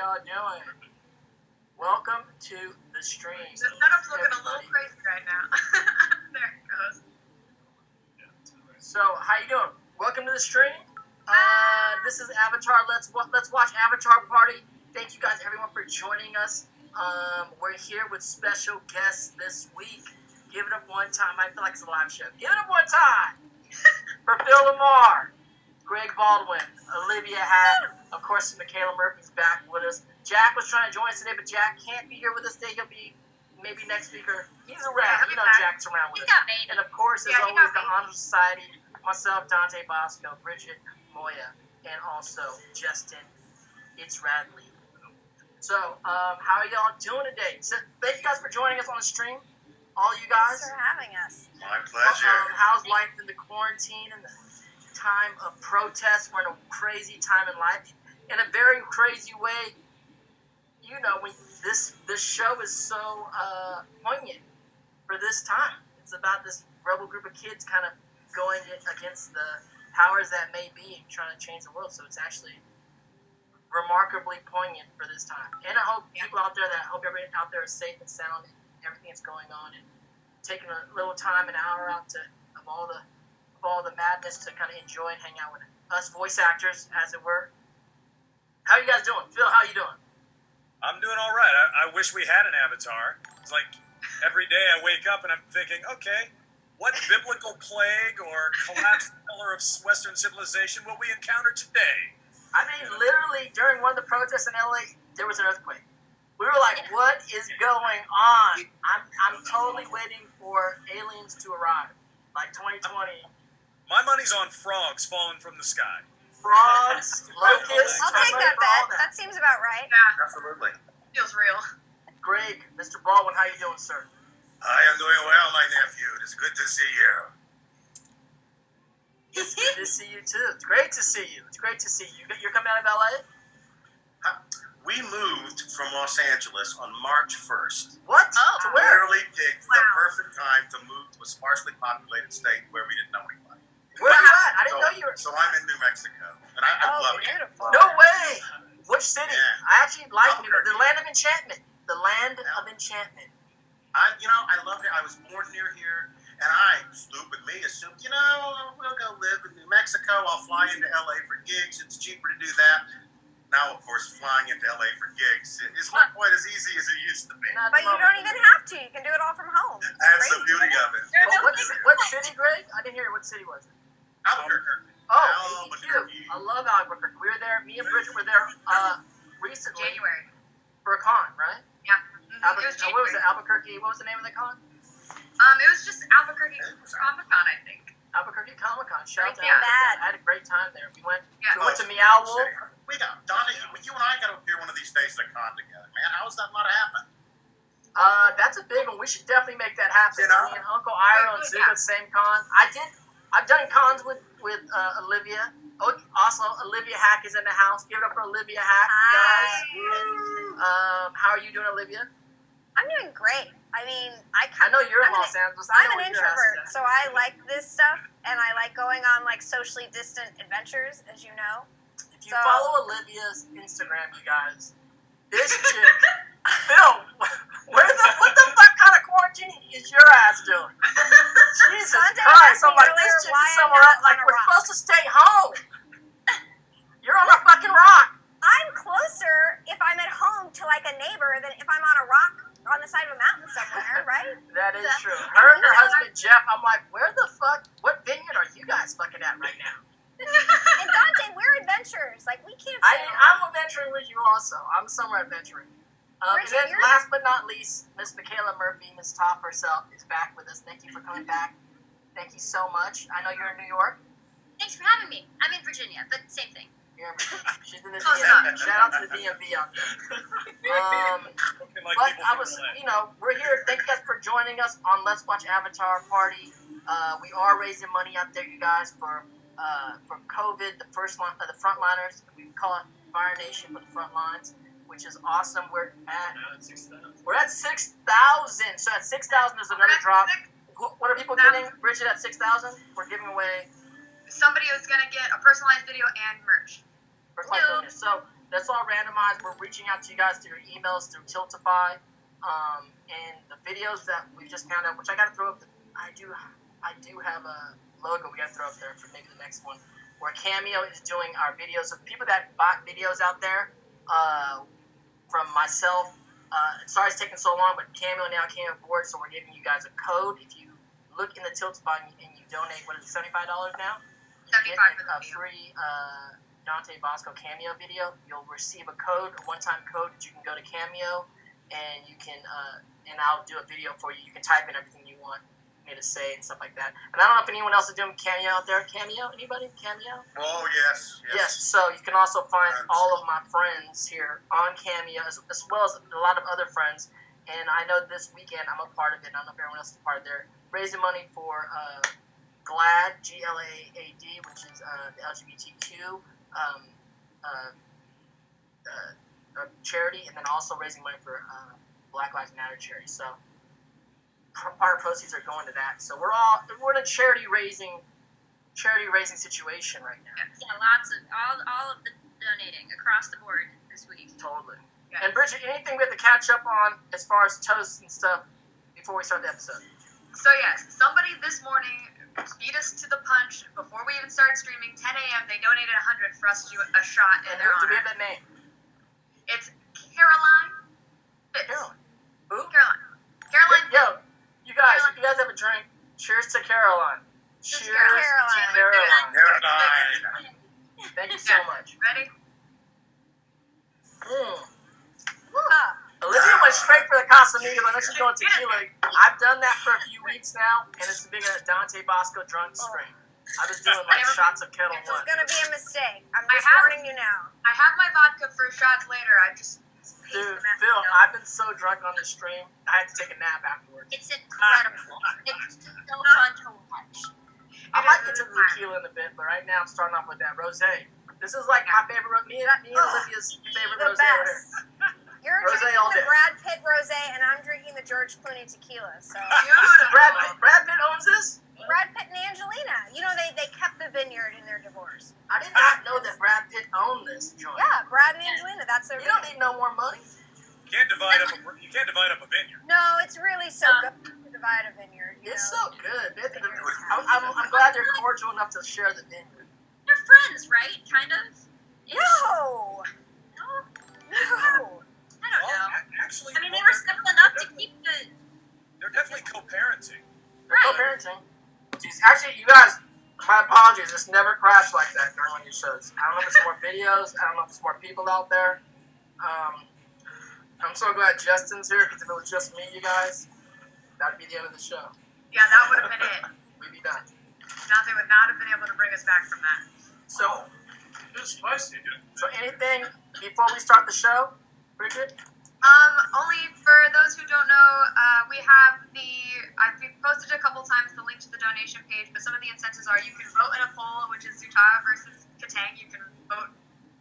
y'all doing? Welcome to the stream. The setup's looking a little crazy right now. There it goes. So, how you doing? Welcome to the stream. This is Avatar. Let's watch Avatar Party. Thank you guys, everyone, for joining us. We're here with special guests this week. Give it up one time. I feel like it's a live show. Give it up one time for LaMarr, Greg Baldwin, Olivia Hack. Of course, Michaela Murphy's back with us. Jack was trying to join us today, but Jack can't be here with us today. He'll be maybe next week, or he's around. You know, Jack's around with us. And of course, as always, the Honorsociety, myself, Dante Basco, Brigitte, Moya, and also Jesten. It's Radley. So, how are y'all doing today? So, thank you guys for joining us on the stream. All you guys. Thanks for having us. My pleasure. How's life in the quarantine and the time of protest? We're in a crazy time in life. In a very crazy way, you know, when this show is so poignant for this time. It's about this rebel group of kids kind of going against the powers that may be and trying to change the world. So it's actually remarkably poignant for this time. And I hope people out there, everybody out there is safe and sound and everything that's going on, and taking a little time, an hour out of all the madness to kind of enjoy and hang out with us voice actors, as it were. How you guys doing? Phil, how you doing? I'm doing all right. I wish we had an avatar. It's like every day I wake up and I'm thinking, okay, what biblical plague or collapsed pillar of Western civilization will we encounter today? I mean, literally, during one of the protests in LA, there was an earthquake. We were like, what is going on? I'm totally waiting for aliens to arrive, like 2020. My money's on frogs falling from the sky. Frogs, locusts. I'll take that bet. That seems about right. Yeah, Absolutely. feels real. Greg, Mr. Baldwin, how you doing, sir? I am doing well, my nephew. It's good to see you. It's good to see you, too. It's great to see you. It's great to see you. You're coming out of LA? We moved from Los Angeles on March 1st. What? Oh. To where? Literally picked the perfect time to move to a sparsely populated state where we didn't know anybody. Where are you at? I didn't know you were. So I'm in New Mexico, and I love it. Beautiful. No way! Which city? Yeah. I actually like Albuquerque. the land of enchantment. The land of enchantment. I love it. I was born near here, and I, stupid me, assumed, we'll go live in New Mexico. I'll fly into LA for gigs. It's cheaper to do that. Now, of course, flying into LA for gigs is not quite as easy as it used to be. Not But you don't even have to. You can do it all from home. It's That's the crazy. beauty of it. What city, Greg? I didn't hear it. What city was it? Albuquerque. Oh, ABQ. Albuquerque. I love Albuquerque. We were there. Me and Bridget were there recently January. for a con, right? Yeah. It was What was January. it? Albuquerque. What was the name of the con? It was just Albuquerque Comic Con, I think. Albuquerque Comic Con. Shout out to Yeah. Albuquerque. I had a great time there. We went to Oh, Meow Wolf. We got Donna. You and I got to appear one of these days at a con together, man. How is that not happen? That's a big one. We should definitely make that happen. You know? Me and Uncle Iroh and Zuko, same con. I've done cons with Olivia. Oh, also, Olivia Hack is in the house. Give it up for Olivia Hack, you guys. How are you doing, Olivia? I'm doing great. I mean, I know you're in I'm Los Angeles. I'm an introvert, so I like this stuff, and I like going on like socially distant adventures, as you know. If you follow Olivia's Instagram, you guys, this chick, Phil, what the fuck kind of quarantine is your ass doing? Jesus Dante Christ! asked I'm me like, earlier this chick's why I'm somewhere not else. Like, on a we're rock. supposed to stay home. You're on a fucking rock. I'm closer if I'm at home to like a neighbor than if I'm on a rock on the side of a mountain somewhere, right? That is true. Her and her husband Jeff. I'm like, where the fuck? What vineyard are you guys fucking at right now? And Dante, we're adventurers. Like, we can't say I'm adventuring with you also. I'm somewhere adventuring. And Bridget, then you're- last but not least, Miss Michaela Murphy, Miss Toph herself, is back with us. Thank you for coming back. Thank you so much. I know you're in New York. Thanks for having me. I'm in Virginia, but same thing. You're in, she's in the Close DMV. Shout out to the DMV out there. Looking like But people I from was, LA. we're here. Thank you guys for joining us on Let's Watch Avatar Party. We are raising money out there, you guys, for COVID, the frontliners. We call it Fire Nation for the front lines, which is awesome. We're at 6,000. So at 6,000, there's another drop. What are people getting, Bridget? At 6,000, we're giving away. Somebody was going to get a personalized video and merch. So that's all randomized. We're reaching out to you guys through your emails, through Tiltify, and the videos that we just found out, which I got to throw up. I do have a logo we got to throw up there for maybe the next one, where Cameo is doing our videos. So people that bought videos out there, from myself, sorry it's taking so long, but Cameo now came aboard, so we're giving you guys a code. If you look in the Tiltify and you donate, what is it, $75 now? $75 get for the a free Dante Basco Cameo video. You'll receive a code, a one-time code that you can go to Cameo, and you can, and I'll do a video for you. You can type in everything you want me to say and stuff like that. And I don't know if anyone else is doing Cameo out there. Cameo? Anybody? Cameo? Oh, yes. Yes. So you can also find all of my friends here on Cameo, as well as a lot of other friends. And I know this weekend I'm a part of it. I don't know if everyone else is a part of it. They're raising money for GLAAD, G-L-A-A-D, which is the LGBTQ charity, and then also raising money for Black Lives Matter charity. So part of proceeds are going to that. So we're in a charity raising situation right now. Yeah, lots of all of the donating across the board this week. Totally. Yeah. And Bridget, anything we have to catch up on as far as toasts and stuff before we start the episode? So yes, somebody this morning beat us to the punch before we even started streaming. 10 a.m. They donated $100 for us to do a shot in And their do we honor. have that name? It's Caroline Fitz. Caroline. Who? Caroline. Yo, you guys have a drink. Cheers to Caroline. Cheers to Caroline. Caroline. Thank you so much. Ready? Olivia went straight for the Casamigos. I know she's going tequila. I've done that for a few weeks now, and it's been a Dante Basco drunk stream. I was doing like shots of Kettle It's One. gonna be a mistake. I'm I just have- warning you now. I have my vodka for shots later. I just paced Dude, them after Phil, the I've been so drunk on this stream, I had to take a nap afterwards. It's incredible. It's so fun to watch. I might get to the tequila in a bit, but right now I'm starting off with that rosé. This is like my favorite, me and Olivia's favorite The rosé right here. best. You're Rosé drinking all the day. Brad Pitt rosé, and I'm drinking the George Clooney tequila. So Beautiful. Brad Pitt owns this? Brad Pitt and Angelina. You know they kept the vineyard in their divorce. I did not know that Brad Pitt owned this joint. Yeah, Brad and Angelina. That's their. You don't vineyard. need no more money. You can't divide up a vineyard. No, it's really so good to divide a vineyard. You It's know? so good. I'm glad they're cordial enough to share the vineyard. They're friends, right? Kind of. No. No? No. I don't Well, know. actually, I mean, they were simple enough to keep the. They're definitely co-parenting. They're co-parenting. Jeez, actually, you guys, my apologies. It's never crashed like that during one of your shows. I don't know if it's more videos. I don't know if it's more people out there. I'm so glad Jesten's here, because if it was just me, you guys, that'd be the end of the show. Yeah, that would have been it. We'd be done. Dante would not have been able to bring us back from that. So, It was spicy, dude. so anything before we start the show, Bridget? Only for those who don't know, we have I've posted a couple times the link to the donation page, but some of the incentives are you can vote in a poll, which is Zutara versus Katang. You can vote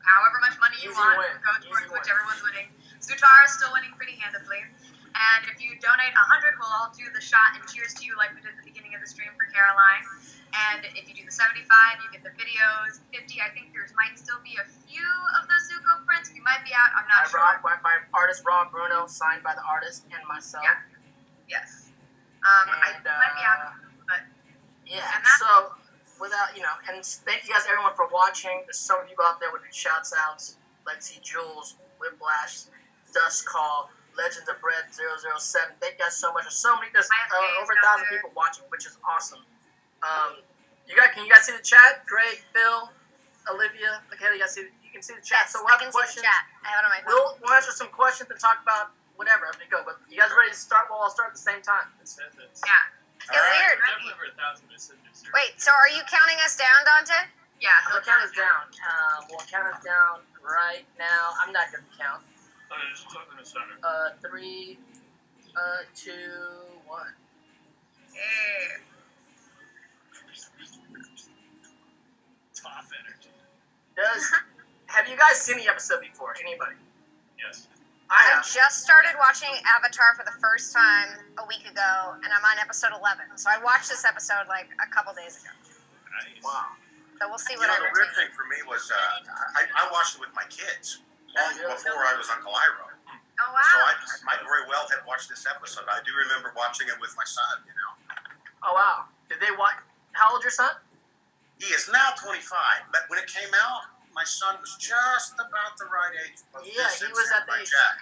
however much money you Easy want, win. go Easy towards win. whichever one's winning. Zutara is still winning pretty handedly. And if you donate 100, we'll all do the shot and cheers to you like we did at the beginning of the stream for Caroline. And if you do the 75, you get the videos. 50, I think there might still be a few of those Zuko prints. We might be out. I'm not sure. By artist Rob Bruno, signed by the artist and myself. Yeah. Yes. I And, might be out, but Yeah, And that's- so without, and thank you guys everyone for watching. There's so many people out there with your shouts outs. Lexi, Jules, Whiplash, Dust Call, Legends of Bread 007. Thank you guys so much. There's so many, there's over 1,000 people watching, which is awesome. Can you guys see the chat? Greg, Phil, Olivia, Michaela, you can see the chat. Yes, So we'll I have can see the questions. chat. I have it on my phone. We'll answer some questions and talk about whatever as we go. But you guys ready to start? We'll all start at the same time. yeah. It's weird. Definitely over 1,000 messages. Wait, so are you counting us down, Dante? Yeah, We'll count us down. We'll count us down right now. I'm not going to count. Just put them in the center. 3, 2, 1. Hey. Toph energy. Have you guys seen the episode before? Anybody? Yes. I I have. just started watching Avatar for the first time a week ago, and I'm on episode 11. So I watched this episode like a couple days ago. Nice. Wow. So we'll see You what know, I the weird retain. thing for me was I watched it with my kids. long before I was Uncle Iroh. Oh, wow. So I might very well have watched this episode. I do remember watching it with my son, you know. Oh, wow. Did they watch? How old your son? He is now 25, but when it came out, my son was just about the right age. For both Yeah, this he and was at the Samurai age. Jack.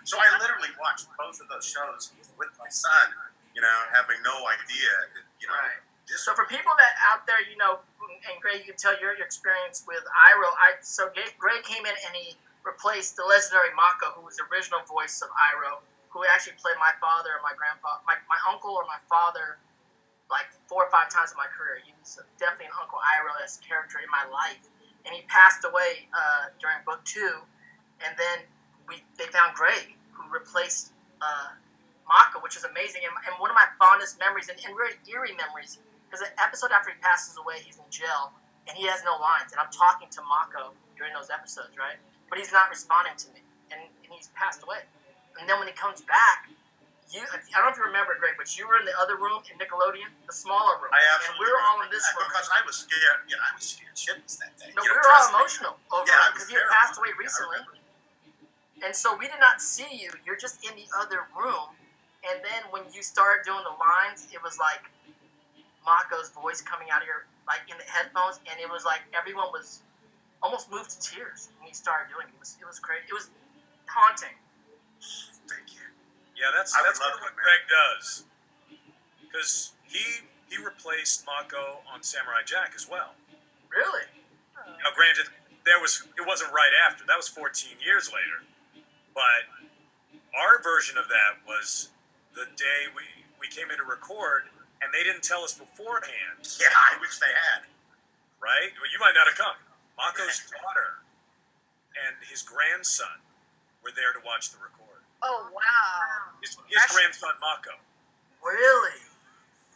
So I literally watched both of those shows with my son, you know, having no idea that, you know. Right. This, So for people that out there, you know, and Greg, you can tell your experience with Iroh. Greg came in and he replaced the legendary Mako, who was the original voice of Iroh, who actually played my father or my grandfather, my uncle or my father, like 4 or 5 times in my career. He was definitely an Uncle Iroh as a character in my life. And he passed away during book 2. And then they found Greg, who replaced Mako, which is amazing. And one of my fondest memories, and very eerie memories, because the episode after he passes away, he's in jail, and he has no lines. And I'm talking to Mako during those episodes, right? But he's not responding to me, and he's passed away. And then when he comes back, I don't know if you remember, Greg, but you were in the other room in Nickelodeon, the smaller room. I and absolutely we were all in this remember room. that, because I was scared, you know, I was scared shitless that day. No, you we know, were all trust me. emotional over Yeah, it I was because he had terrified. passed away Yeah, I recently. remember. And so we did not see you. You're just in the other room. And then when you started doing the lines, it was like Mako's voice coming out of your, like, in the headphones, and it was like everyone was almost moved to tears when you started doing it. It was crazy. It was haunting. Thank you. Yeah, that's I would part love of what it, man. Greg does. Because he replaced Mako on Samurai Jack as well. Really? Now, granted, it wasn't right after. That was 14 years later. But our version of that was the day we came in to record, and they didn't tell us beforehand, Yeah, I wish they had. right? Well, you might not have come. Mako's daughter and his grandson were there to watch the record. Oh, wow. His grandson, Mako. Really?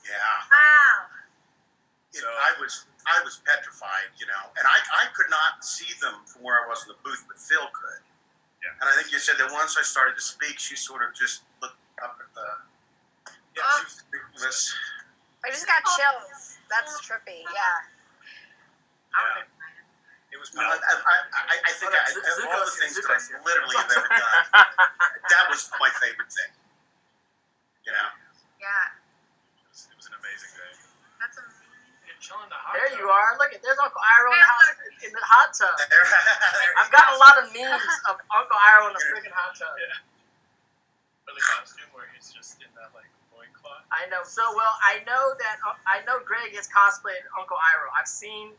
Yeah. Wow. I was petrified, you know, and I could not see them from where I was in the booth, but Phil could. Yeah. And I think you said that once I started to speak, she sort of just looked up at the. Yeah, Oh. I just got chills. That's trippy, yeah. it was I powerful. think of all the things that I literally have ever done, that was my favorite thing. You know? Yeah. It was an amazing day. That's amazing. You're chilling in the hot There tub. you are. Look, there's Uncle Iroh in the house in the hot tub. There I've you got a go. lot of memes of Uncle Iroh in the freaking hot tub. Yeah. Or the costume where he's just in that, like, loincloth. I know so well. I know Greg has cosplayed Uncle Iroh. I've seen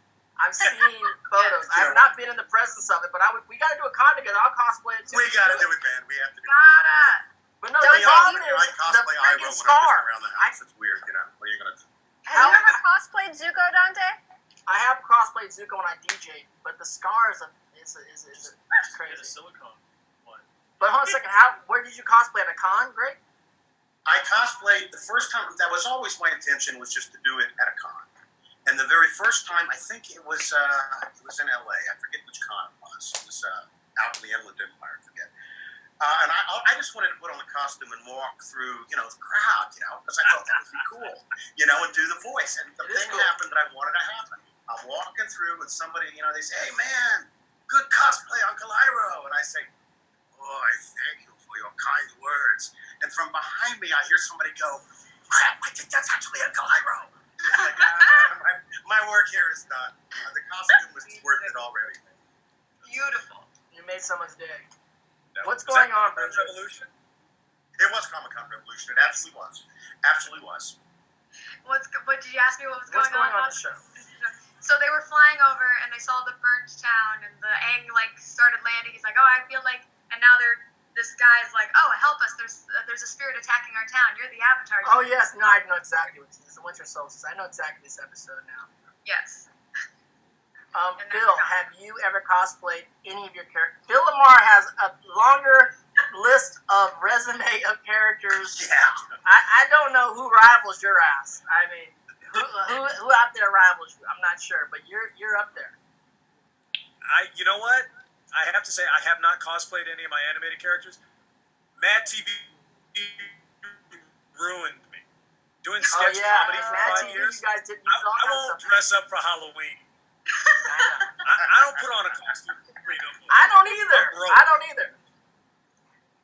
photos. I have not been in the presence of it, but we got to do a con together. I'll cosplay it too. We gotta do it, man. We have to do it. Gotta. But no, Don't the you problem do is I the cosplay Iroh freaking when I'm scar. just around the house. It's weird, you know. What are you gonna do? Have you ever cosplayed Zuko, Dante? I have cosplayed Zuko when I DJ, but the scar is Get crazy. a silicone one. But hold on a second. Where did you cosplay at a con, Greg? I cosplayed the first time. That was always my intention, was just to do it at a con. And the very first time, I think it was in LA. I forget which con it was. It was out in the Inland Empire. I forget. And I just wanted to put on the costume and walk through, you know, the crowd, you know, because I thought that would be cool, you know, and do the voice. And the thing happened that I wanted to happen. I'm walking through with somebody, you know, they say, "Hey, man, good cosplay, Uncle Iroh." And I say, "Boy, thank you for your kind words." And from behind me, I hear somebody go, "Crap, I think that's actually Uncle Iroh." Like, my work here is done. The costume was worth it already. Beautiful. You made someone's day. Now, What's was going that on, Comic-Con Bridget? Revolution? It was Comic-Con Revolution. It absolutely was. Absolutely was. What did you ask me what was What's going on on? the show? So they were flying over and they saw the burnt town and the Aang like started landing. He's like, "Oh, I feel like," and now this guy's like, "Oh, help us! There's a spirit attacking our town. You're the Avatar." Oh yes, no, I know exactly. It's the Winter Solstice. I know exactly this episode now. Yes. Bill, have you ever cosplayed any of your characters? Bill LaMarr has a longer list of resume of characters. Yeah. I don't know who rivals your ass. I mean, who out there rivals you? I'm not sure, but you're up there. You know what? I have to say, I have not cosplayed any of my animated characters. Mad TV ruined me. Doing sketch comedy for Mad 5 TV, years. You guys did. I won't dress up for Halloween. I don't put on a costume for Freedom. I don't either. broke. I don't either.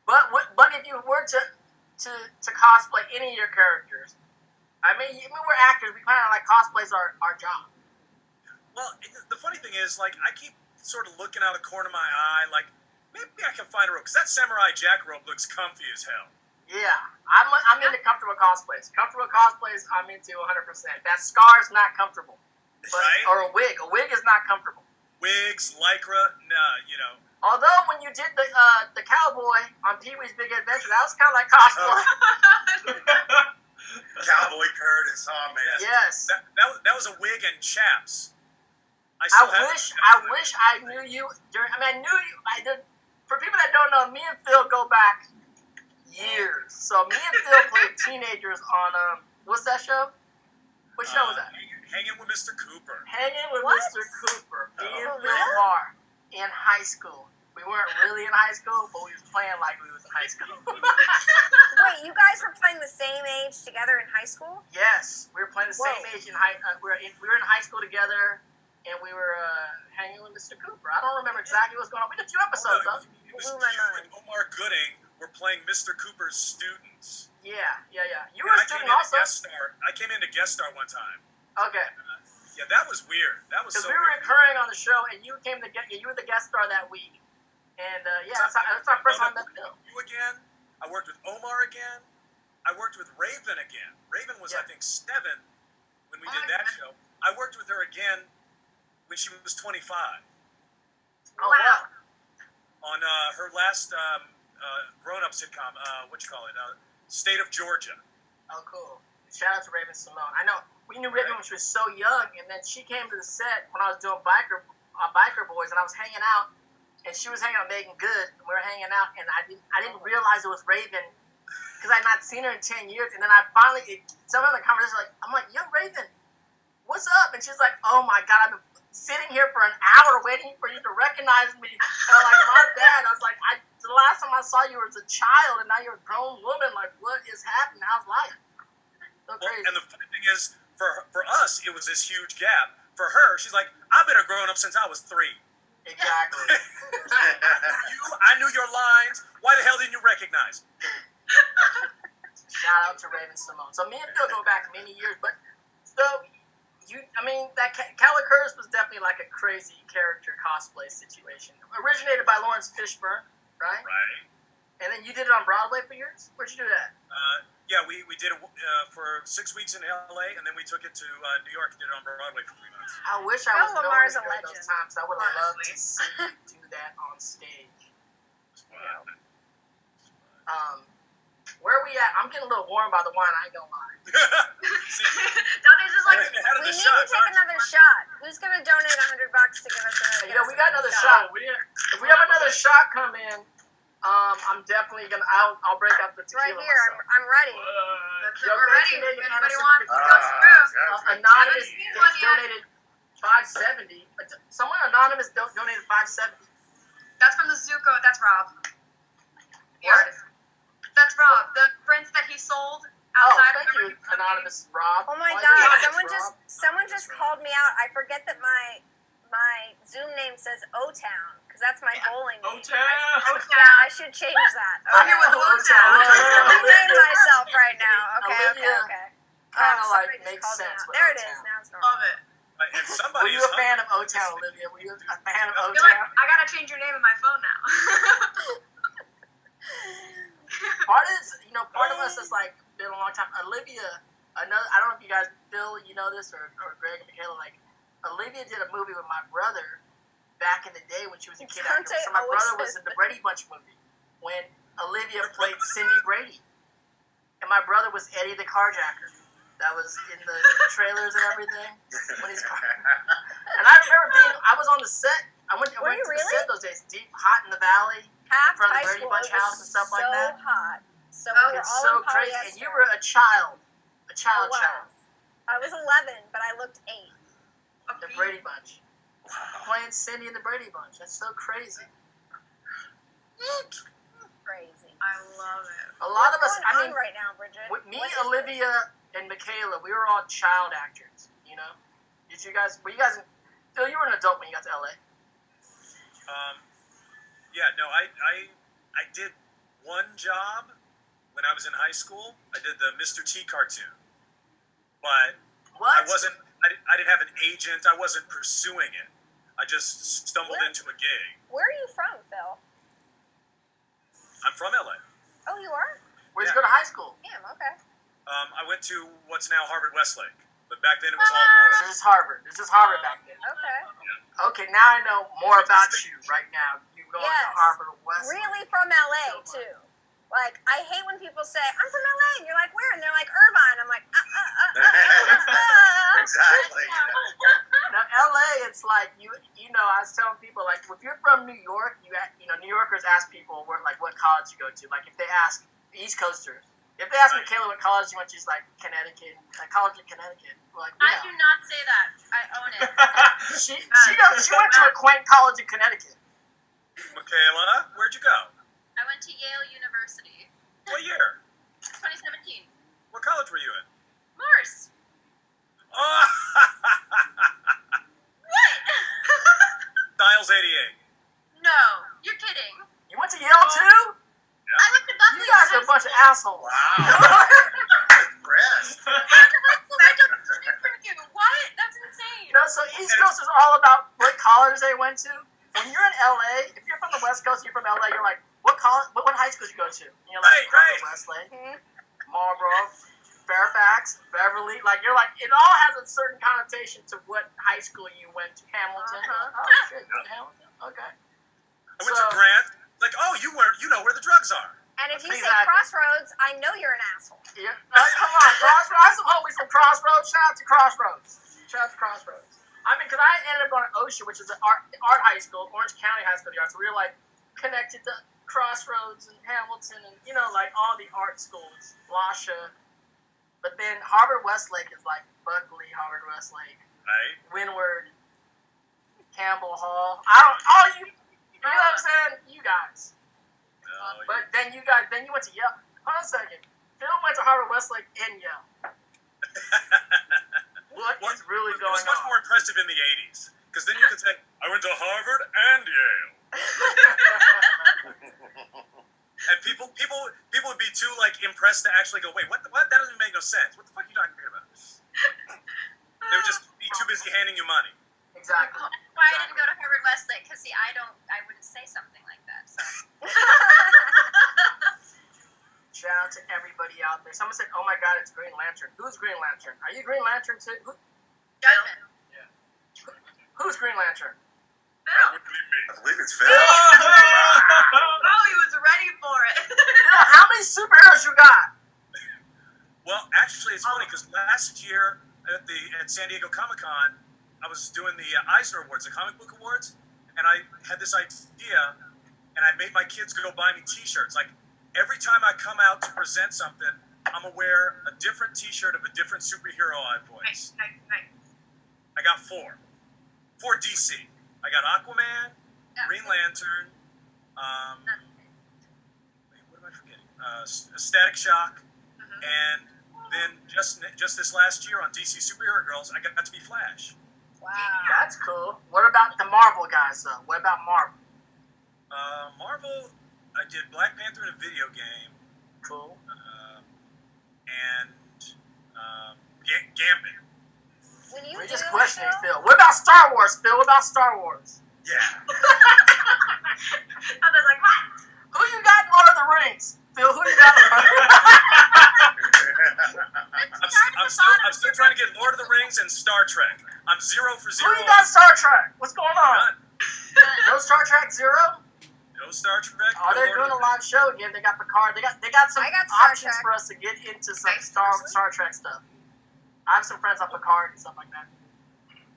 But if you were to cosplay any of your characters, I mean, we're actors. We kind of like cosplays our job. Well, the funny thing is, like, I keep sort of looking out a corner of my eye, like, maybe I can find a robe, because that Samurai Jack robe looks comfy as hell. Yeah, I'm into comfortable cosplays. Comfortable cosplays, I'm into 100%. That scar's not comfortable. Right? Or a wig. A wig is not comfortable. Wigs, lycra, nah, you know. Although when you did the cowboy on Pee-wee's Big Adventure, that was kind of like cosplay. Cowboy Curtis, oh man. Yes. That was a wig and chaps. I wish I knew you during. I mean, I knew you. I did. For people that don't know, me and Phil go back years. So me and Phil played teenagers on what's that show? What show was that? Hanging with Mr. Cooper. Hanging with What? Mr. Cooper. Me and Oh, Phil really? LaMarr in high school. We weren't really in high school, but we was playing like we was in high school. Wait, you guys were playing the same age together in high school? Yes, we were playing the same Whoa. age in high. We were in high school together, and we were hanging with Mr. Cooper. I don't remember exactly what's going on. We did 2 episodes though. It was Blew you my mind. and Omar Gooding were playing Mr. Cooper's students. Yeah. You were a student also. I came in to guest star one time. Okay. Yeah, that was weird. That was Because so we were weird. recurring on the show, and you were the guest star that week, and that's our first time met Phil. You again. I worked with Omar again. I worked with Raven again. Raven was, I think, 7 when we did that show. I worked with her again when she was 25 Oh wow. on her last grown-up sitcom. State of Georgia. Oh cool. Shout out to Raven Simone. I know we knew Raven when she was so young, and then she came to the set when I was doing Biker Boys, and I was hanging out, and she was hanging out with Megan Good, and we were hanging out, and I didn't realize it was Raven because I'd not seen her in 10 years, and then I finally, someone in the conversation, I'm like, yo, Raven, what's up? And she's like, oh my God, I've been sitting here for an hour waiting for you to recognize me. And I'm like, my bad. I was like, the last time I saw you was a child, and now you're a grown woman. Like, what is happening? How's life? So crazy. And the funny thing is, for us, it was this huge gap. For her, she's like, I've been a grown-up since I was 3. Exactly. I knew your lines. Why the hell didn't you recognize me? Shout out to Raven Simone. So me and Phil go back many years, but so that Curtis was definitely like a crazy character cosplay situation. Originated by Lawrence Fishburne, right? Right. And then you did it on Broadway for years? Where'd you do that? Yeah, we did it for 6 weeks in LA, and then we took it to New York and did it on Broadway for 3 months. I wish I was LaMarr's a during legend. those times. I would have loved to see you do that on stage. Wow. Where are we at? I'm getting a little warm by the wine, I ain't gonna lie. See, Dante's just like, ahead of We the need shots, to take aren't you? another shot. Who's going to donate $100 to give us another We got another shot. If we have another shot come in, I'm definitely gonna. I'll break out the Right tequila here. myself. I'm ready. we're ready. If anybody Anderson wants to go through. Anonymous One yet. donated $5.70. Someone anonymous donated $5.70. That's from the Zuko. That's Rob. What? That's Rob. The prints that he sold Oh, outside thank you, anonymous Rob. Oh my Why God! you Someone just called me out. I forget that my Zoom name says O-Town because that's my bowling name. I should change that. I Okay. know O-Town. I'm rename myself right now. Okay. Olivia kinda like somebody just makes called me sense out. with There it is. O-Town. Now it's normal. Love it. And Were somebody you is a fan of O-Town, Olivia? Were you a fan of I feel like O-Town? I gotta change your name in my phone now. Part of us is like been a long time. Olivia, I don't know if you guys, Bill, you know this, or Greg and Michaela, like Olivia did a movie with my brother back in the day when she was a kid. Dante So my always brother was says in the Brady Bunch movie when Olivia played Cindy Brady, and my brother was Eddie the Carjacker. That was in the trailers and everything. When he's and I remember I was on the set. I went to you the really? set those days, deep, hot in the valley, Half in front of high the Brady school, Bunch it was house and stuff like that. So hot. So Oh, we were It's all so in crazy. polyester. And you were a child. A I child. was. I was 11, but I looked 8. The Brady Bunch. Playing Cindy in the Brady Bunch. That's so crazy. Crazy. I love it. A lot of us, What's going I mean, on right now, Bridget? with me, What is Olivia, and Michaela, we were all child actors, you know? Were you guys, Phil, you were an adult when you got to LA. Yeah, no, I did one job when I was in high school. I did the Mr. T cartoon, but What? I didn't have an agent. I wasn't pursuing it. I just stumbled into a gig. Where are you from, Phil? I'm from LA. Oh, you are? Where'd you go to high school? Damn, okay. I went to what's now Harvard Westlake, but back then it was all boys. This is Harvard. This is Harvard back then. Okay. Okay, now I know more about you right now. You going to Harvard West? Really from LA, too. Like, I hate when people say, I'm from LA, and you're like, where? And they're like, Irvine. I'm like, Exactly. Now, LA, it's like, you know, I was telling people, like, if you're from New York, you know, New Yorkers ask people where, like, what college you go to. Like, if they ask East Coasters, if they ask Michaela what college you went to, she's like, Connecticut, college in Connecticut. We're like, I do not say that. I own it. she went to a quaint college in Connecticut. Michaela, where'd you go? I went to Yale University. What year? 2017. What college were you in? Morse. Oh! What? Styles 88. No, you're kidding. You went to Yale too? I went to Buckley. You guys are a bunch of assholes. Wow. Impressed. I don't speak from you. What? That's insane. You know, so East Coast is all about what college they went to. When you're in LA, if you're from the West Coast, you're from LA, you're like, what high school did you go to? And you're like, Right. Westlake, Marlboro, Fairfax, Beverly. Like, you're like, it all has a certain connotation to what high school you went to. Hamilton. Oh, shit, you went to Hamilton? Okay. I went to Grant. Like, oh, you know where the drugs are. And if you say Exactly. Crossroads, I know you're an asshole. Yeah. Come on, Crossroads. I have some homies from Crossroads. Shout out to Crossroads. I mean, because I ended up going to Ocean, which is an art high school, Orange County High School of the Arts. So we were, like, connected to Crossroads and Hamilton and, you know, like, all the art schools. Lasha. But then Harvard Westlake is, like, Buckley, Harvard Westlake. Right. Windward. Campbell Hall. You know what I'm saying? You guys. No, But then you went to Yale. Hold on a second. Phil went to Harvard Westlake and Yale. What is really It going was much on? more impressive in the 80s. Because then you could say, I went to Harvard and Yale. And people would be too, like, impressed to actually go, wait, what? That doesn't make no sense. What the fuck are you talking about? They would just be too busy handing you money. Exactly. That's why I didn't go to Harvard Westlake, because see, I wouldn't say something like that. So. Shout out to everybody out there. Someone said, oh my god, it's Green Lantern. Who's Green Lantern? Are you Green Lantern too? Jasmine. Who's Green Lantern? Phil. I believe it's Phil. Oh, he was ready for it. Phil, how many superheroes you got? Well, actually, it's funny, because last year at San Diego Comic-Con, I was doing the Eisner Awards, the comic book awards, and I had this idea, and I made my kids go buy me T-shirts. Like, every time I come out to present something, I'm gonna wear a different T-shirt of a different superhero I voice. Nice. I got 4 DC. I got Aquaman, Green Lantern, wait, what am I forgetting? Static Shock, and then just this last year on DC Superhero Girls, I got to be Flash. Wow. That's cool. What about the Marvel guys, though? What about Marvel? Marvel, I did Black Panther in a video game. Cool. And Gambit. When you We're do just questioning Phil, Phil. What about Star Wars, Phil? What about Star Wars? Yeah. I was like, what? Who you got in Lord of the Rings? Phil, who you got in Lord of the I'm still trying to get Lord of the Rings and Star Trek. I'm 0 for 0. Who you got in Star Trek? What's going on? None. No Star Trek Zero? No Star Trek. Oh, they're doing a live show again. They got Picard. They got some I got Star options Trek. for us to get into some Star Trek stuff. I have some friends on Picard and stuff like that.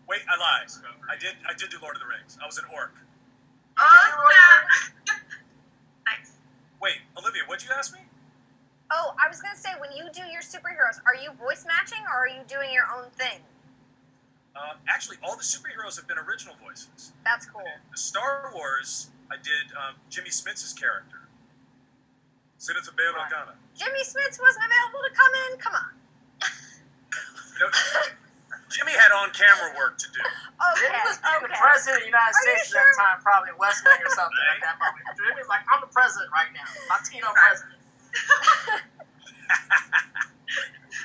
Wait, I lied. I did do Lord of the Rings. I was an orc. Nice. Wait, Olivia, what'd you ask me? Oh, I was going to say, when you do your superheroes, are you voice matching or are you doing your own thing? Actually, all the superheroes have been original voices. That's cool. The Star Wars, I did Jimmy Smits' character. Senator Bail Organa. Jimmy Smits wasn't available to come in? Come on. Jimmy had on-camera work to do. Okay. Jimmy was being the president of the United States at that time, probably West Wing or something at that moment. Jimmy's like, I'm the president right now. Latino president.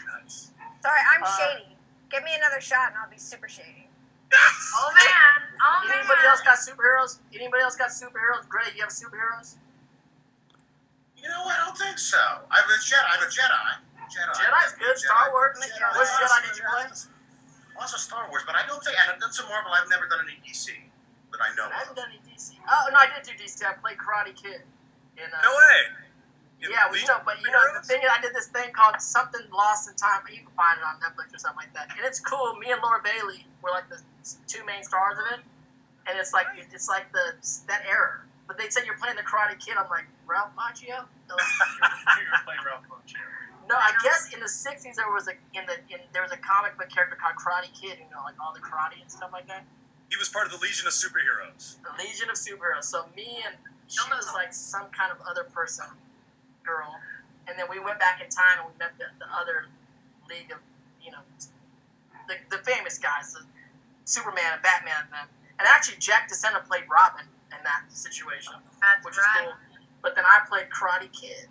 Nice. Sorry, I'm shady. Give me another shot and I'll be super shady. Oh man. Anybody else got superheroes? Greg, you have superheroes? You know what? I don't think so. I'm a Jedi. Jedi's good. Star Wars. Which Jedi did you play? Also Star Wars, but I don't think I've done some Marvel. I've never done any DC that I know I haven't of. done any DC. Oh no, I did do DC. I played Karate Kid. No way. Yeah, well, the thing is, I did this thing called Something Lost in Time. You can find it on Netflix or something like that, and it's cool. Me and Laura Bailey were like the two main stars of it, and it's like that era. But they said you're playing the Karate Kid. I'm like, Ralph Macchio? No. You're playing Ralph Macchio. No, I guess in the '60s there was a comic book character called Karate Kid. You know, like all the karate and stuff like that. He was part of the Legion of Superheroes. The Legion of Superheroes. So me and she was like some kind of other person, girl, and then we went back in time and we met the other league of, the famous guys, the Superman and Batman and them. And actually, Jack DeSena played Robin in that situation, which is cool. But then I played Karate Kid,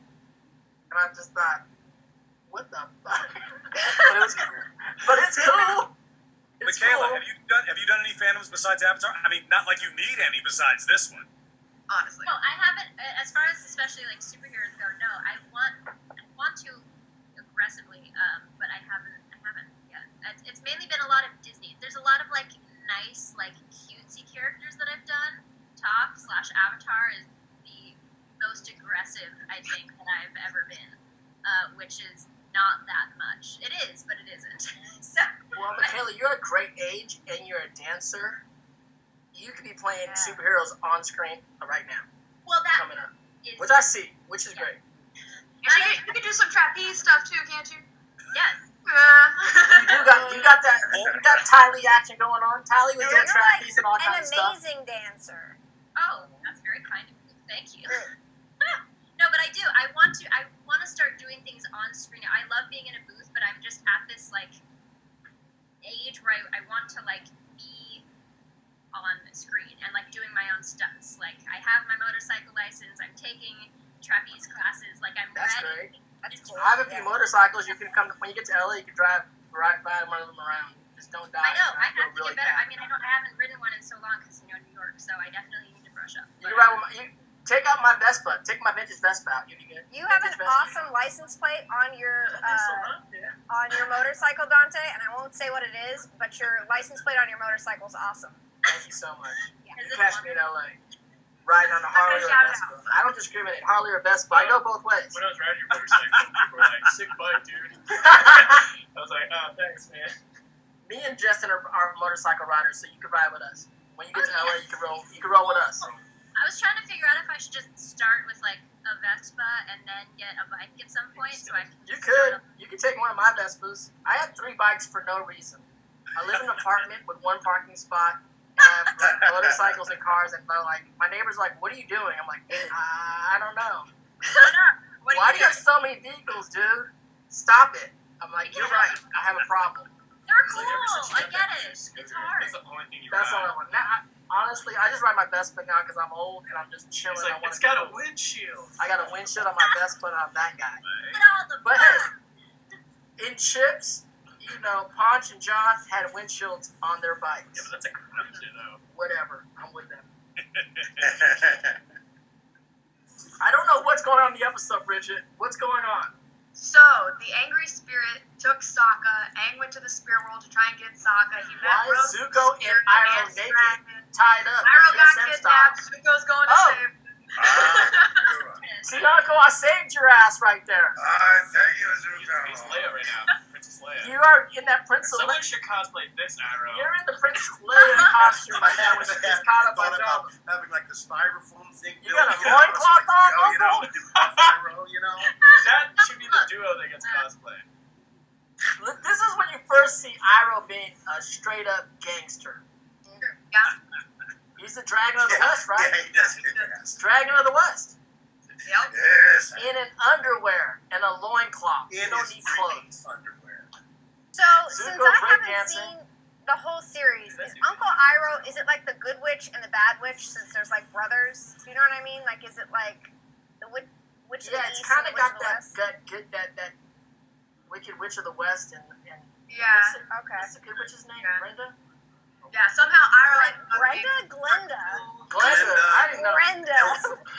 and I just thought, what the fuck? but it's cool. It's Michaela, cool. have you done any Phantoms besides Avatar? I mean, not like you need any besides this one. Honestly. No, I haven't. As far as especially like superheroes go, no. I want to aggressively, but I haven't yet. It's mainly been a lot of Disney. There's a lot of like nice, like cutesy characters that I've done. Toph/Avatar is the most aggressive I think that I've ever been, which is not that much. It is, but it isn't. So. Well, Michaela, you're a great age and you're a dancer. You could be playing superheroes on screen right now. Well, that coming up, which I see, which is great. You can do some trapeze stuff too, can't you? Yes. You got that Tylee action going on. Tylee was doing trapeze and all An kinds of stuff. amazing dancer. Oh, that's very kind of you. Thank you. No, but I do. I want to start doing things on screen. I love being in a booth, but I'm just at this like age where I want to like be on the screen and like doing my own stunts. Like I have my motorcycle license. I'm taking trapeze classes. Like I'm That's ready. great. That's cool. I have a few motorcycles. You can come when you get to LA. You can drive right by one of them around. Just don't die. I know. I have to really get better. bad. I mean, I haven't ridden one in so long because New York. So I definitely need to brush up. You ride with you take out my Vespa. Take my vintage Vespa out. You'll be good. You have an Vintage Vespa. awesome license plate on your Yeah. on your motorcycle, Dante, and I won't say what it is, but your license plate on your motorcycle is awesome. Thank you so much. Yeah. You catch me in LA. Riding on a Harley or a Vespa. I don't discriminate. Harley or Vespa. I go both ways. When I was riding your motorcycle, people were like, sick bike, dude. I was like, oh, thanks, man. Me and Jesten are motorcycle riders, so you can ride with us. When you get to LA, you can roll with us. I was trying to figure out if I should just start with like a Vespa and then get a bike at some point, so I can. You could. You could take one of my Vespas. I have 3 bikes for no reason. I live in an apartment with 1 parking spot. And I have like, motorcycles and cars, and like my neighbor's like, "What are you doing?" I'm like, "I don't know. Why do you have so many vehicles, dude? Stop it." I'm like, "You're right. I have a problem." They're cool. I get it. It's hard. That's the only thing you That's all I ride. want. Now, honestly, I just ride my Vespa now because I'm old and I'm just chilling. It's like, I wanna it's got go. a windshield. I got a windshield on my Vespa, and I'm that guy. Get all the But fun. hey, in Chips, Ponch and John had windshields on their bikes. Yeah, but that's a crap shit, though. Whatever. I'm with them. I don't know what's going on in the episode, Bridget. What's going on? So, the angry spirit took Sokka. Aang went to the spirit world to try and get Sokka. He met Why is Roku, Zuko and spirit Iroh man naked, dragon. tied up? Iroh got BDSM kidnapped. style? Zuko's going to Oh. save him. See, Uncle, I saved your ass right there. Thank you, He's Zuko. Leia right now. Princess Leia. You are in that Princess Someone Leia. should cosplay this Iroh. You're in the Princess Leia costume right now with the caught up by Thought Jabba. about having like the styrofoam thing. You got a built, loincloth so, like, on, you know, Uncle? do Iroh, you know. That should be the duo that gets cosplay. Look, this is when you first see Iroh being a straight up gangster. Yeah. He's the Dragon of the West, right? Yeah, he does get ass. Dragon of the West. Yep. Yes. In an underwear and a loincloth. You In don't his need clothes. underwear. So, since Zuko I haven't breakdancing. seen the whole series, is Uncle Iroh, is it like the good witch and the bad witch, since there's like brothers? Do you know what I mean? Like, is it like the witch of the Yeah, it's East kind and of the witch got of the West? that Wicked Witch of the West and Yeah. Okay. what's the good witch's name? Yeah. Brenda? Yeah, somehow Iroh Like Brenda? Glenda? Glenda. I didn't know. Brenda.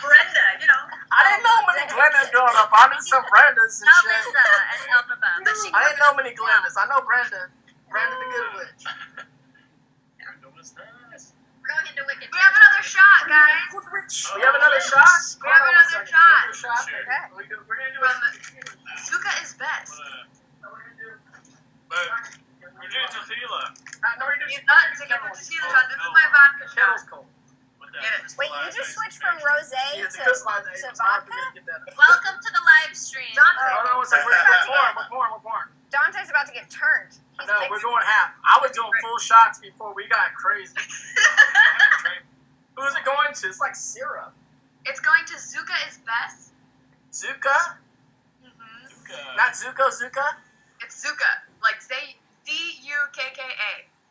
Brenda, you know. I didn't know many Glendas growing up. I knew some Brendas and shit. Elvisa and Elphaba. But she I didn't know many Glendas. I know Brenda. Brenda the Good Witch. Brenda was nice. We're going into Wicked. We have another shot, guys. We have another shot? We have another shot. Another shot? Sure. Okay. We're gonna do From Zuko is best. But we're doing tequila. He's not to get the tequila shot. This is my vodka Kettle's shot. cold. With that Get it. Wait, you just switched from rosé Yeah, to because my it's hard for vodka? me to get that. Welcome to the live stream. Dante. Hold on one second. We're pouring. Dante's about to get turned. He's No, like, we're going half. I was doing full shots before we got crazy. Who's it going to? It's like syrup. It's going to Zuko is best. Zuka? Mm-hmm. Not Zuko, Zuka? It's Zuko. Like say Dukka.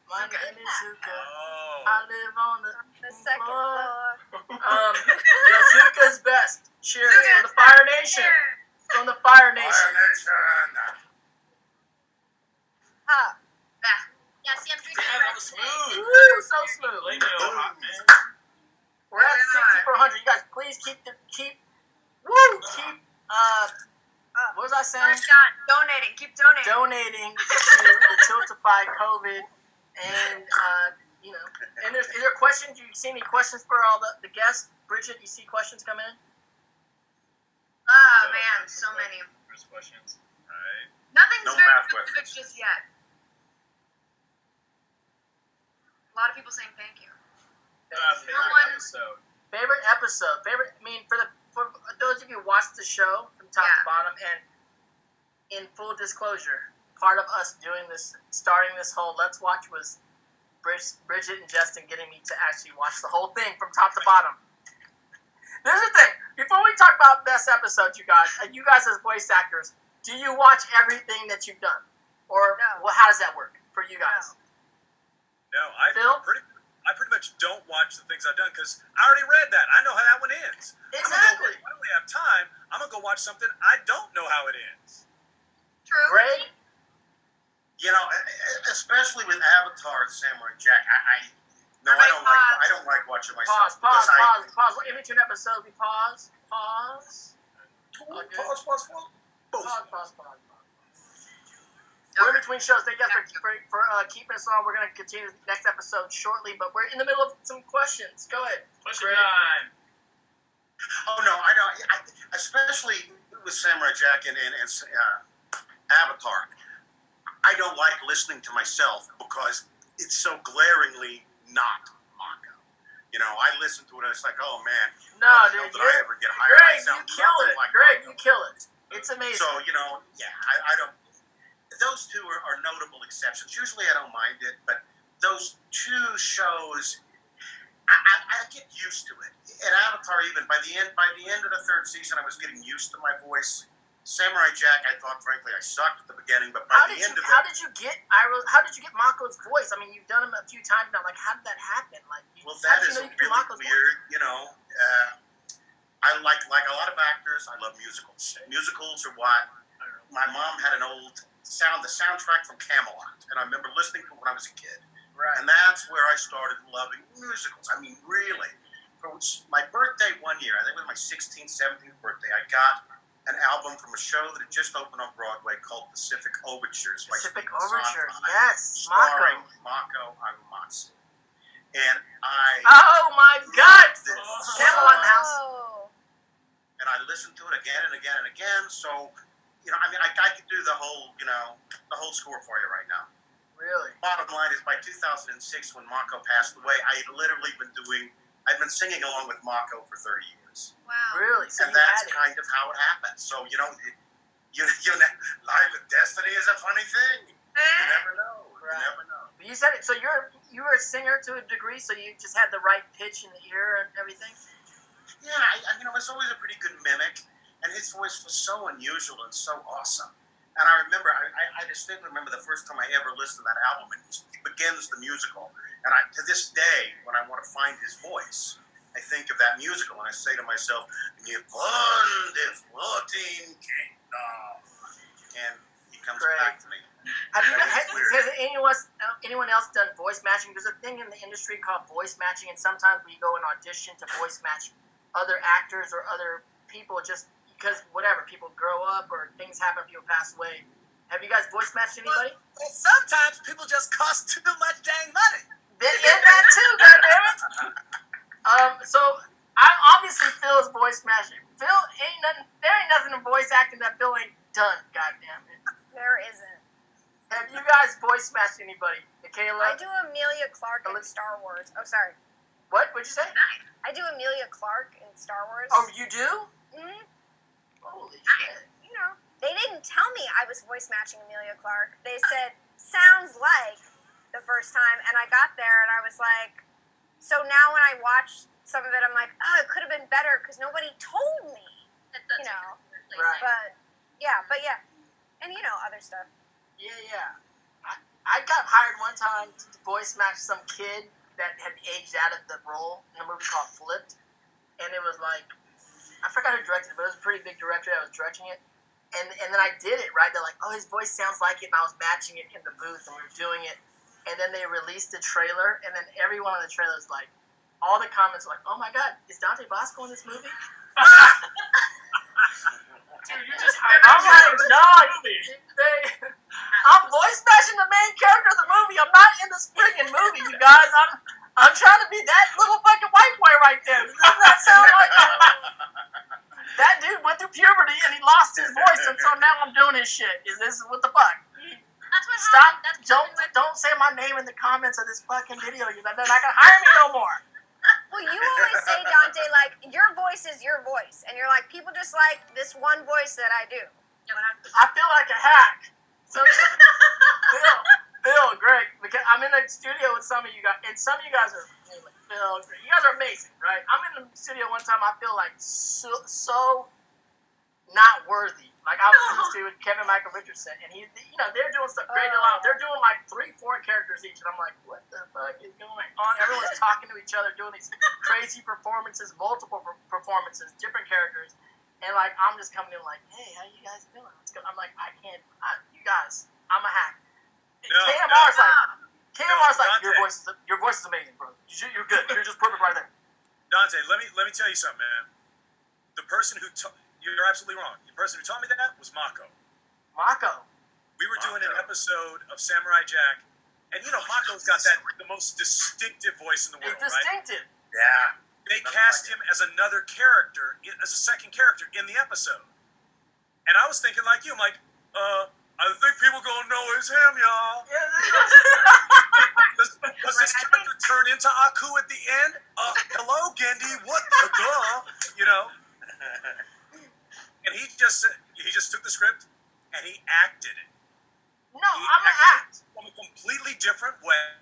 My Zuka. name is Zuka. Oh. I live on the second floor. Yeah, Zuka's best. Cheers Zuka from is the Fire best. Nation. Cheers. From the Fire Nation. Ah, Yeah, see, I'm drinking Damn, that red was today. smooth. Woo, so smooth. Blame it on hot, man. We're at 6,400. You guys, please keep, what was I saying? First shot. Donating. Keep donating. Donating to the Tiltify COVID. And, and is there questions? You see any questions for all the guests? Bridget, you see questions come in? Oh man, so many. First questions. Right. Nothing's No very math specific questions. just yet. A lot of people saying thank you. Favorite Someone- episode. Favorite episode? For those of you who watched the show from top to bottom, and in full disclosure, part of us doing this, starting this whole Let's Watch was Brigitte and Jesten getting me to actually watch the whole thing from top to bottom. There's the thing. Before we talk about best episodes, you guys as voice actors, do you watch everything that you've done? Or No. how does that work for you guys? No, I Phil? pretty much don't watch the things I've done because I already read that. I know how that one ends. Exactly. When we have time, I'm gonna go watch something I don't know how it ends. True. Greg? You know, especially with Avatar and Samurai Jack, I don't like watching myself. Pause. In between episodes, we pause. Pause. We're in between shows. Thank you guys for keeping us on. We're going to continue the next episode shortly, but we're in the middle of some questions. Go ahead. Question time. Oh no, I don't. Especially with Samurai Jack and Avatar, I don't like listening to myself because it's so glaringly not Mako. You know, I listen to it and it's like, oh man, No, how dude. did I ever get hired? Greg, I you sound kill nothing it. like Greg, Mako. you kill it. It's amazing. So, you know, yeah, I don't. Those two are notable exceptions. Usually I don't mind it, but those two shows, I get used to it. At Avatar, even by the end of the third season, I was getting used to my voice. Samurai Jack, I thought, frankly, I sucked at the beginning, but by the end of it, How did you get Mako's voice? I mean, you've done him a few times now. Like, how did that happen? Like, well, how that did is you know you could do really Mako's voice? weird. You know, I like a lot of actors. I love musicals. Musicals are what my mom had the soundtrack from Camelot, and I remember listening to it when I was a kid. Right. And that's where I started loving musicals. I mean, really. For my birthday one year, I think it was my 16th, 17th birthday, I got an album from a show that had just opened on Broadway called Pacific Overtures. Pacific by Stephen Overtures, Sondheim, yes. starring Mako Amatsu. And Oh my God! this Camelot in the house. Oh. and I listened to it again and again and again. So, you know, I mean, I could do the whole score for you right now. Really? Bottom line is, by 2006, when Mako passed away, I'd been singing along with Mako for 30 years. Wow. Really? So And you that's had it. kind of how it happened. So, you know, life with destiny is a funny thing. You never know. Right. You never know. But you said it. So you were a singer to a degree. So you just had the right pitch in the ear and everything. Yeah, I was always a pretty good mimic, and his voice was so unusual and so awesome And I remember, I distinctly remember the first time I ever listened to that album. It begins the musical. And to this day, when I want to find his voice, I think of that musical and I say to myself, Nippon de floating kingdom. And he comes back to me. Has anyone else done voice matching? There's a thing in the industry called voice matching, and sometimes we go and audition to voice match other actors or other people just because whatever, people grow up or things happen, people pass away. Have you guys voice matched anybody? Well, sometimes people just cost too much dang money. That too, goddammit. So I obviously Phil's voice matching. Phil there ain't nothing in voice acting that Phil ain't done, goddammit. There isn't. Have you guys voice matched anybody? Michaela? I do Amelia Clarke in Star Wars. Oh, sorry. What? What'd you say? I do Amelia Clarke in Star Wars. Oh, you do? Mm-hmm. Holy shit. You know, they didn't tell me I was voice matching Amelia Clarke. They said, sounds like, the first time, and I got there, and I was like, so now when I watch some of it, I'm like, oh, it could have been better, because nobody told me. You know. Right. But yeah. And, you know, other stuff. Yeah. I got hired one time to voice match some kid that had aged out of the role in a movie called Flipped. And it was like, I forgot who directed it, but it was a pretty big director that was directing it. And then I did it, right? They're like, oh, his voice sounds like it. And I was matching it in the booth, and we were doing it. And then they released the trailer, and then every one of the trailers, like, all the comments were like, oh my God, is Dante Basco in this movie? Dude, you just hired I'm like, no, movie. I'm voice matching the main character of the movie. I'm not in this friggin' movie, you guys. I'm trying to be that little fucking white boy right there. Doesn't that sound like that dude went through puberty and he lost his voice, and so now I'm doing his shit. Is this what the fuck? That's what Stop! happened. Don't say my name in the comments of this fucking video. They're not gonna hire me no more. Well, you always say, Dante, like, your voice is your voice. And you're like, people just like this one voice that I do. I feel like a hack. So, Phil, Greg, because I'm in the studio with some of you guys, and some of you guys are, Phil, Greg, you guys are amazing, right? I'm in the studio one time, I feel like so not worthy. Like, I was in the studio with Kevin Michael Richardson, and they're doing stuff great. They're doing like 3-4 characters each, and I'm like, what the fuck is going on? Everyone's talking to each other, doing these crazy performances, multiple performances, different characters, and like, I'm just coming in like, hey, how you guys doing? I'm like, you guys, I'm a hack. KMR's like, your voice is amazing, bro. You're good. You're just perfect right there. Dante, let me tell you something, man. The person who you're absolutely wrong. The person who taught me that was Mako. We were doing an episode of Samurai Jack, and Mako's got the most distinctive voice in the world, right? Distinctive. Yeah. They cast him as another character, as a second character in the episode. And I was thinking like you, I'm like, I think people gonna know it's him, y'all. Does this character turn into Aku at the end? Hello, Gendy, what the duh? And he just took the script and he acted it. No, I'm an act. From a completely different way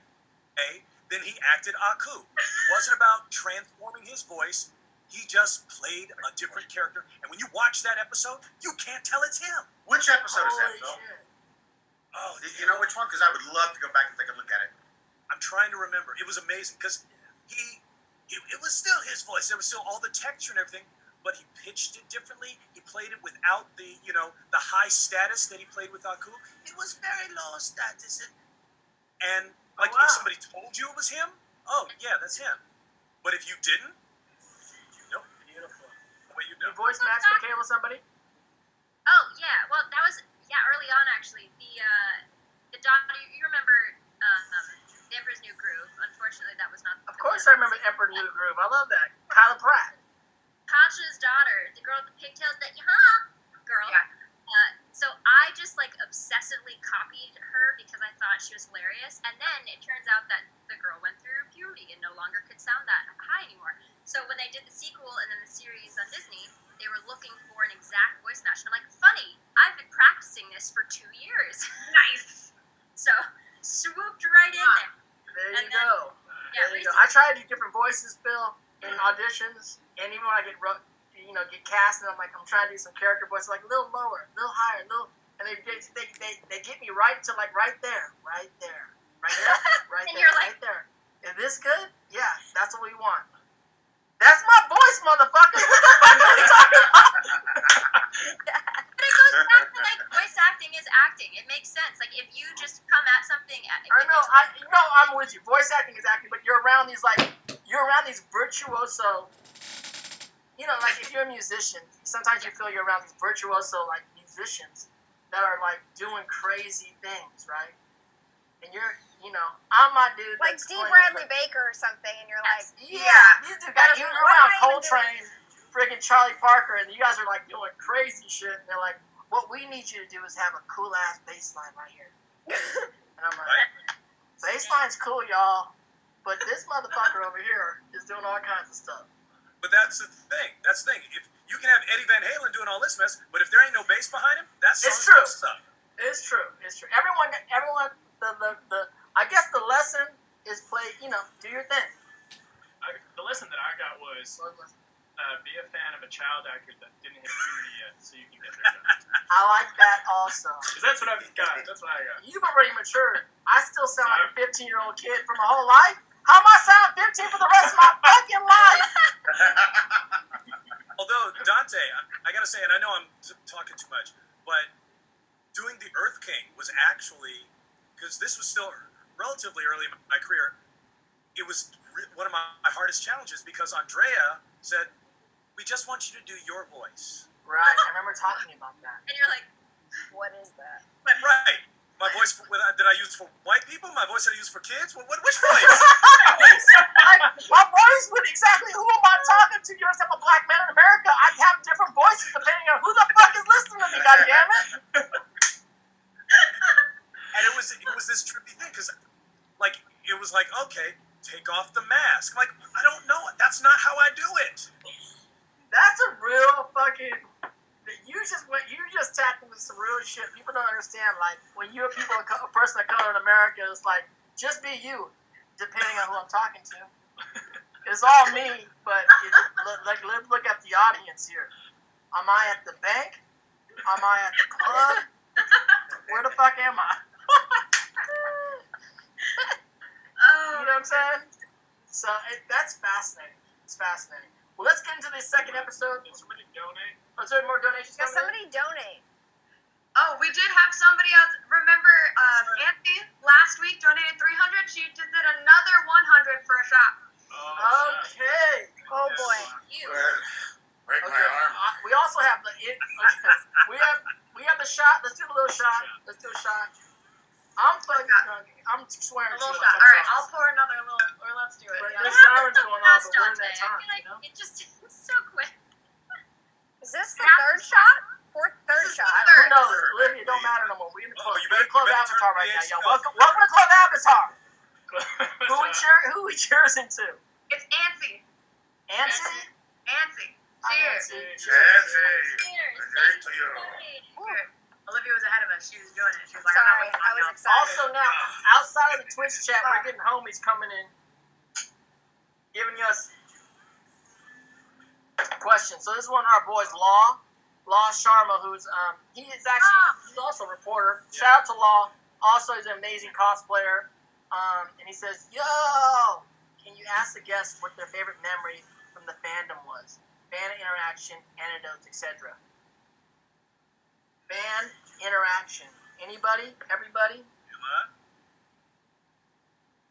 than he acted Aku. It wasn't about transforming his voice. He just played a different character. And when you watch that episode, you can't tell it's him. Which episode is that, Phil? Oh, did you know which one? Because I would love to go back and take a look at it. I'm trying to remember. It was amazing because it was still his voice. There was still all the texture and everything, but he pitched it differently. He played it without the high status that he played with Aku. It was very low status. And if somebody told you it was him, oh yeah, that's him. But if you didn't, nope. Beautiful. What you know. You voice match Michaela somebody? Oh yeah, well that was early on actually. The daughter, you remember the Emperor's New Groove? Unfortunately, that was not. Of course, I remember Emperor New Groove. I love that. Kyla Pratt. Tasha's daughter, the girl with the pigtails, girl. Yeah. So I just obsessively copied her because I thought she was hilarious, and then it turns out that the girl went through puberty and no longer could sound that high anymore. So when they did the sequel and then the series on Disney, they were looking for an exact voice match. And I'm like, funny, I've been practicing this for 2 years. Nice. So swooped right in there. There you go. Yeah, there you go. I try to do different voices, Bill, in auditions, and even when I get cast, and I'm trying to do some character voices, like a little lower, a little higher, and and they get me right to like right there, right there, right And there, you're like- right there. Is this good? Yeah, that's what we want. That's my voice, motherfucker. What the fuck are you talking about? But it goes back to like voice acting is acting. It makes sense. Like if you just come at something. I know, I'm with you. Voice acting is acting, but you're around these virtuoso. You know, like if you're a musician, sometimes you feel you're around these virtuoso like musicians that are like doing crazy things, right? And you're, you know, I'm my dude. Like that's D. playing Bradley the- Baker or something, and you're like, Yeah, you do got you're What am around I even Coltrane, friggin' Charlie Parker, and you guys are like doing crazy shit. And they're like, what we need you to do is have a cool ass bass line right here. And I'm like, bass line's cool, y'all, but this motherfucker over here is doing all kinds of stuff. But that's the thing. That's the thing. If you can have Eddie Van Halen doing all this mess, but if there ain't no bass behind him, that's It's some true. stuff. It's true. Everyone. I guess the lesson is play. You know, do your thing. The lesson that I got was be a fan of a child actor that didn't hit puberty yet, so you can get their job. I like that also. Because that's what I've got. That's what I got. You've already matured. I still sound like a 15-year-old kid for my whole life. How am I sound 15 for the rest of my fucking life? Although, Dante, I gotta say, and I know I'm talking too much, but doing the Earth King was actually, because this was still relatively early in my career, it was one of my hardest challenges because Andrea said, we just want you to do your voice. Right, I remember talking about that. And you're like, what is that? Right. My voice, did I use for white people? My voice that I use for kids? Which voice? My voice would exactly who am I talking to? You're except a black man in America. I have different voices depending on who the fuck is listening to me, goddammit. And it was this trippy thing because, like, it was like, okay, take off the mask. Like, I don't know. That's not how I do it. That's a real fucking. You just tapped into some real shit. People don't understand. Like when you're a person of color in America, it's like just be you, depending on who I'm talking to. It's all me, but look at the audience here. Am I at the bank? Am I at the club? Where the fuck am I? You know what I'm saying? So that's fascinating. It's fascinating. Well, let's get into the second episode. Did somebody donate? Is there more donations Yeah, coming in? somebody donate. Oh, we did have somebody else. Remember, Anthony last week donated 300. She just did another 100 for a shop. Oh, Okay. Oh boy. you. Break my Okay. arm. We also have we have the shot. Let's do the little shot. Let's do a shot. I'm fucking drunk. I'm swearing A too little much. shot. All right, I'll pour another little, or let's do it. But Yeah. the siren's going on, Fast, but we're in Dante. that I time, feel like you know? it just it's so quick. Is this the third shot? Third This is the shot. third. Who knows? Olivia, don't matter no more. We in the club. You We're in Club better Avatar turn right the now, AC y'all. off. Welcome to Club Avatar. Who we cheersing to? It's Antsy. Antsy? Antsy. Hi, Cheers. Antsy. Cheers. Cheers to you. Here. Olivia was ahead of us. She was doing it. She was like, Sorry, I'm not waiting I on was y'all. excited. Also now, outside of the Twitch chat, we're getting homies coming in, giving us questions. So this is one of our boys, Law Sharma, who's he's also a reporter. Shout out to Law. Also, he's an amazing cosplayer. And he says, "Yo, can you ask the guests what their favorite memory from the fandom was? Fan interaction, anecdotes, etc." Fan interaction. Anybody? Everybody?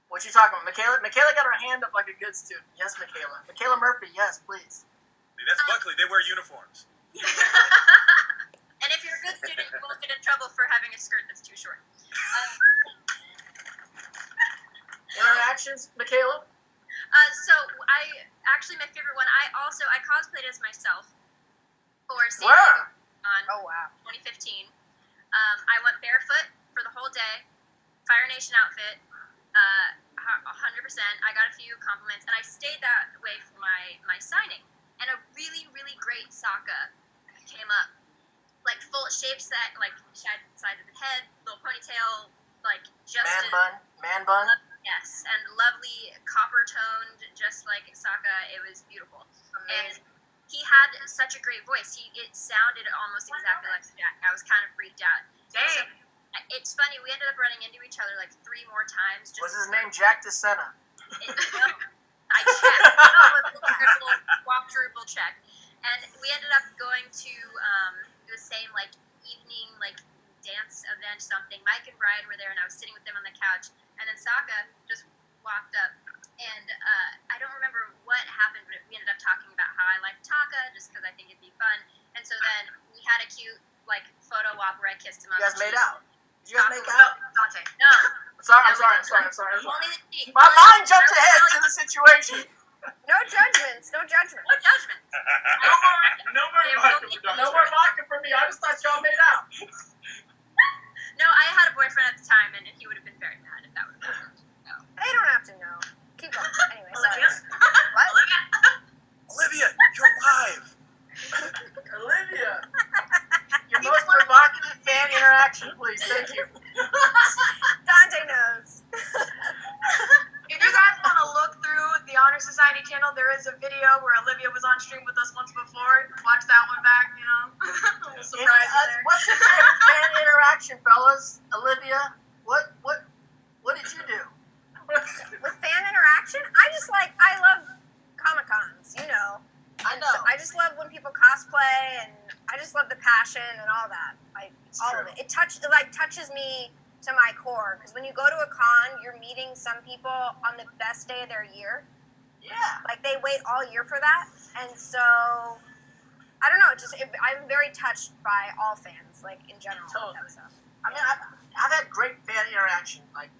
What you talking about? Michaela? Michaela got her hand up like a good student. Yes, Michaela. Michaela Murphy, yes, please. That's Buckley. They wear uniforms. And if you're a good student, you won't get in trouble for having a skirt that's too short. Interactions, Michaela? So my favorite one, I cosplayed as myself for San Where? Diego on Oh wow. 2015. I went barefoot for the whole day, Fire Nation outfit, 100%. I got a few compliments, and I stayed that way for my signing. And a really, really great Sokka came up, like full shape set, like sides of the head, little ponytail, like Jesten. Man bun? Yes, and lovely copper toned, just like Sokka. It was beautiful. And he had such a great voice. It sounded almost exactly like Jack. I was kind of freaked out. Dang. It's funny, we ended up running into each other like 3 more times. Was his name Jack DeSena? No, I checked. No, it was a quadruple check. And we ended up going to the same like evening like dance event something. Mike and Brian were there, and I was sitting with them on the couch. And then Sokka just walked up, and I don't remember what happened, but we ended up talking about how I like Taka just because I think it'd be fun. And so then we had a cute like photo op where I kissed him on You the guys made cheek. out. Did you guys make out? Dante. No. I'm sorry. Only the cheek. My mind jumped ahead to the situation. No judgments. No judgments. No judgment. No more vodka for Dante. No more vodka for me. I just thought y'all made out. No, I had a boyfriend at the time, and he would have been very mad if that would have happened. No. They don't have to know. Keep going. Anyway, sorry. Olivia? What? Olivia, you're live. Olivia. Your most provocative fan interaction, please. Thank you. Dante knows. If you guys want to look through the Honor Society channel, there is a video where Olivia was on stream with us once before. Watch that one back, you know. Surprise you there. What's your favorite fan interaction, fellas? Olivia, what did you do? With fan interaction, I love Comic-Cons, you know. I know. I just love when people cosplay, and I just love the passion and all that. All of it. It touches me to my core, because when you go to a con, you're meeting some people on the best day of their year. Yeah. Like, they wait all year for that, and so I don't know. I'm very touched by all fans, like in general. Totally. That stuff. I mean, I've had great fan interaction, like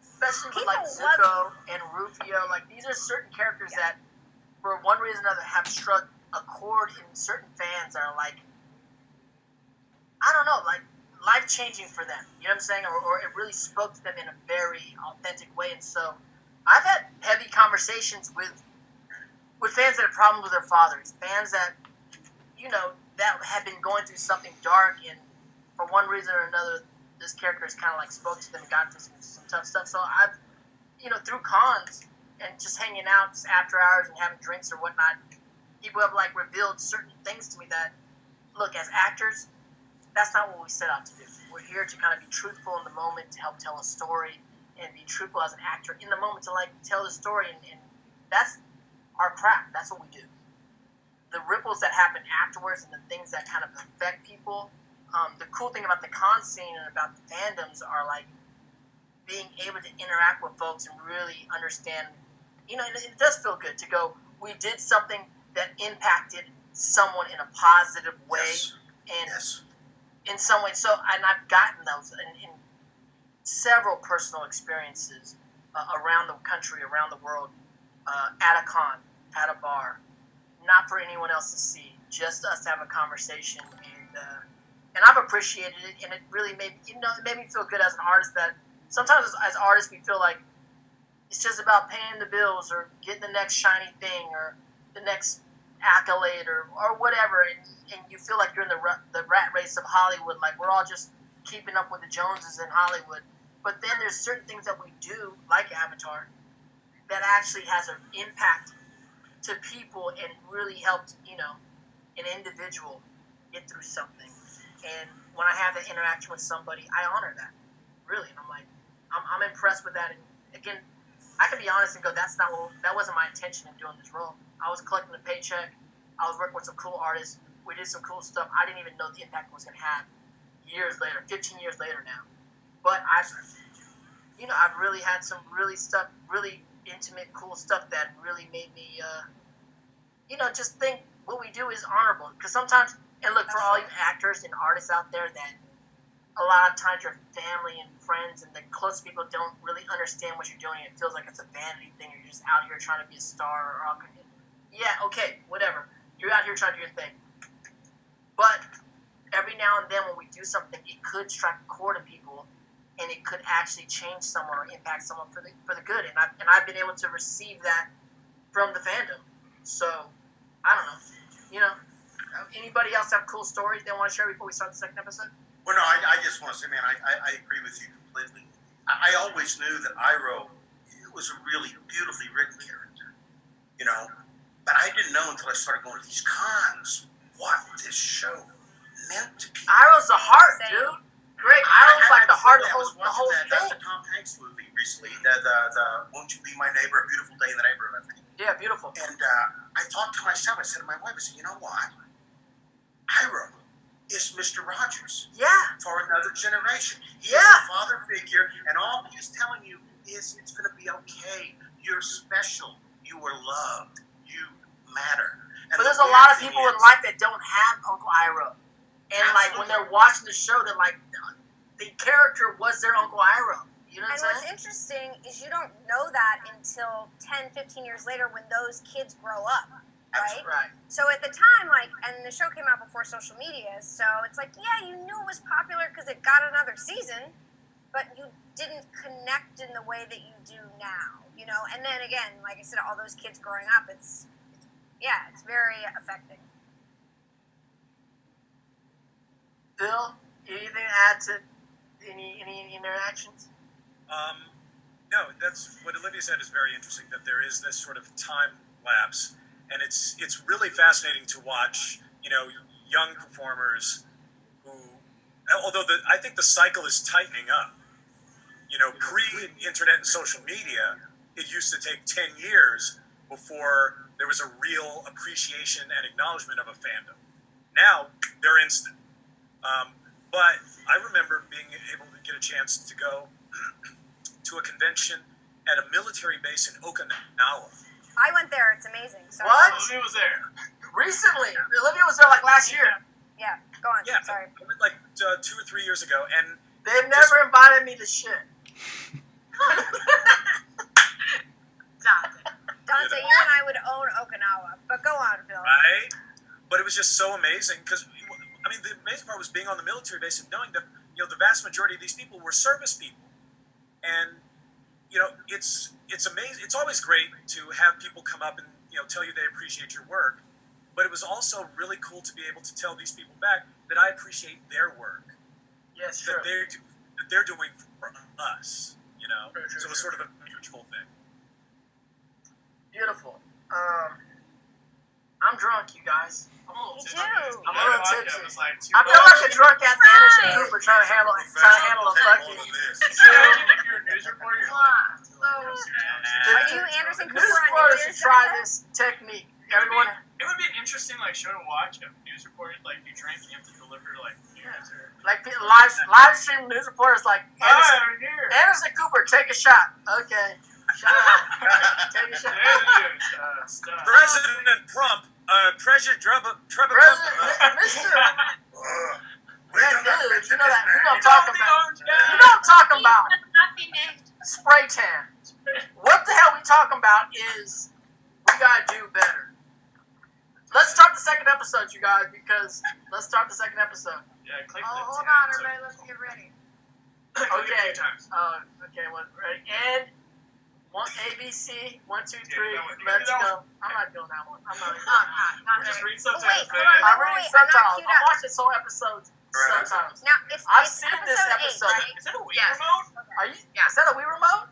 especially with like People love Zuko and Rufio. Like these are certain characters that, for one reason or another, have struck a chord in certain fans that are like, I don't know, like life-changing for them. You know what I'm saying? Or it really spoke to them in a very authentic way. And so I've had heavy conversations with fans that have problems with their fathers, fans that, you know, that have been going through something dark, and for one reason or another, this character has kind of like spoke to them and got through some tough stuff. So I've, you know, through cons and just hanging out just after hours and having drinks or whatnot, people have like revealed certain things to me that, look, as actors, that's not what we set out to do. We're here to kind of be truthful in the moment, to help tell a story, and be truthful as an actor in the moment to like tell the story, and that's our craft. That's what we do. The ripples that happen afterwards and the things that kind of affect people. The cool thing about the con scene and about the fandoms are like being able to interact with folks and really understand. You know, it does feel good to go, we did something that impacted someone in a positive way, and in some way. So, and I've gotten those in several personal experiences around the country, around the world, at a con, at a bar, not for anyone else to see, just us to have a conversation, and I've appreciated it, and it really made me feel good as an artist. That sometimes as artists we feel like it's just about paying the bills or getting the next shiny thing or the next accolade or whatever, and you feel like you're in the rat race of Hollywood, like we're all just keeping up with the Joneses in Hollywood. But then there's certain things that we do, like Avatar, that actually has an impact to people and really helped, you know, an individual get through something. And when I have that interaction with somebody, I honor that, really. And I'm like, I'm impressed with that. And again, I can be honest and go, that wasn't my intention in doing this role. I was collecting a paycheck. I was working with some cool artists. We did some cool stuff. I didn't even know the impact it was going to have years later, 15 years later now. But I've really had some really intimate, cool stuff that really made me, just think what we do is honorable. Because sometimes, and look, for all you actors and artists out there, that a lot of times your family and friends and the close people don't really understand what you're doing. It feels like it's a vanity thing. You're just out here trying to be a star. Yeah, okay, whatever. You're out here trying to do your thing. But every now and then when we do something, it could strike a chord in people, and it could actually change someone or impact someone for the good. And I've been able to receive that from the fandom. So, I don't know. You know, anybody else have cool stories they want to share before we start the second episode? Well, no, I just want to say, man, I agree with you completely. I always knew that Iroh was a really beautifully written character, you know, but I didn't know until I started going to these cons what this show meant to people. Iroh's the heart, dude. Great. Iroh's like the heart of I was the whole watching that thing. Tom Hanks movie recently, the Won't You Be My Neighbor, A Beautiful Day in the Neighborhood, I think. Yeah, beautiful. And I thought to myself, I said to my wife, I said, you know what? Iroh is Mr. Rogers Yeah. for another generation. He is Yeah. a father figure, and all he's telling you is it's going to be okay. You're special. You are loved. You matter. And But there's the a lot weird of thing people in is- life that don't have Uncle Iroh. And like when they're watching the show, they're like, the character was their Uncle Iroh. You know what And I'm what's saying? interesting is you don't know that until 10, 15 years later when those kids grow up, right? Right. So at the time, like, and the show came out before social media, so it's like, yeah, you knew it was popular because it got another season, but you didn't connect in the way that you do now, you know? And then again, like I said, all those kids growing up, it's very affecting. Bill, anything to add to any interactions? No, that's what Olivia said is very interesting. That there is this sort of time lapse, and it's really fascinating to watch. You know, young performers who, although I think the cycle is tightening up. You know, pre-internet and social media, it used to take 10 years before there was a real appreciation and acknowledgement of a fandom. Now they're instant. But I remember being able to get a chance to go to a convention at a military base in Okinawa. I went there. It's amazing. So What? Olivia was there. Recently. Olivia was there like last year. Yeah, go on. Yeah, Sorry. I went like 2 or 3 years ago, and They've never invited me to shit. Dante, you and I would own Okinawa, but go on, Phil. right? But it was just so amazing because, I mean, the amazing part was being on the military base and knowing that, you know, the vast majority of these people were service people. And, you know, it's amazing. It's always great to have people come up and, you know, tell you they appreciate your work. But it was also really cool to be able to tell these people back that I appreciate their work. Yes, sure. That they're doing for us, you know? Sure, So it was sort of a mutual thing. Beautiful. I'm drunk, you guys. I'm a little Me tipsy. too. I'm a little That vodka tipsy. was like 2 I feel like a drunk ass Anderson Right. Cooper trying to handle a fucking. More than this. Imagine if you're a news reporter, you're like, Are you Anderson News Cooper on New reporters should Year's, try Dante? this technique. Everyone. it would be an interesting like show to watch. If news reporters like you drink, you have to deliver like news or. Like live stream news reporters like Anderson, I'm here. Anderson Cooper, take a shot. Okay, shot. Take a shot. There it is. Stuff. President Trump, President Trump, President, Mr. Ugh. Yeah, dude, you know that. You know what I'm You know talking the about. orange guy. You know what I'm talking about. Not be named. Spray tan. What the hell we talking about is we gotta do better. Let's start the second episode, you guys, because let's start the second episode. Yeah, click Oh, the hold tab, on, so- everybody. Let's get ready. Click it a Okay. few times. Okay, ready? And ABC, 1, 2, 3, that one. You let's do that go. I'm not doing that one. I'm not even Not Just there. read Oh, subtitles, wait, hold man. on. I'm reading I'm not subtitles. queued I'm up. watching this whole episode Right. sometimes. Now, it's I've it's seen this episode 8, episode. right? Is it a Wii Yes. remote? Are you? Yeah. Is that a Wii remote?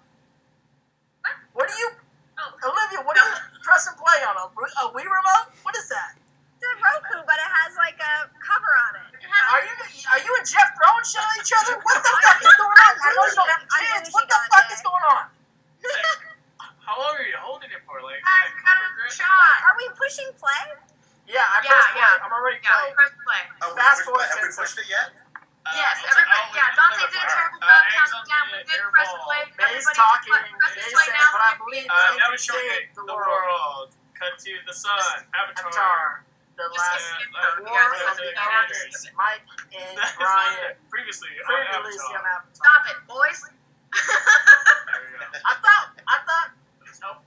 What do you, Oh, Olivia? What do you press and play on a Wii remote? What is that? It's a Roku, but it has like a cover on it. Are you and Jeff throwing shit at each other? What the fuck is going on? I know you don't have kids. What the fuck is going on? How long are you holding it for? Like, Guys, we got another Wait, shot. are we pushing play? Yeah, I Yeah, pressed play. yeah. I'm already Yeah, playing. press play. Oh, Fast have forward we 10 pushed it yet? Yes, what's everybody. it- Yeah, Dante did a terrible job counting down. We did press play. May's Everybody talking. press May's play saying, now. but I believe Now we they show saved the world. Cut to the sun. Avatar. Avatar. The Just last skip Yeah, them. war You guys of have the to Elders. Mike and That is Brian. not previously on Previously on Avatar. Avatar. Stop it, boys. There we go.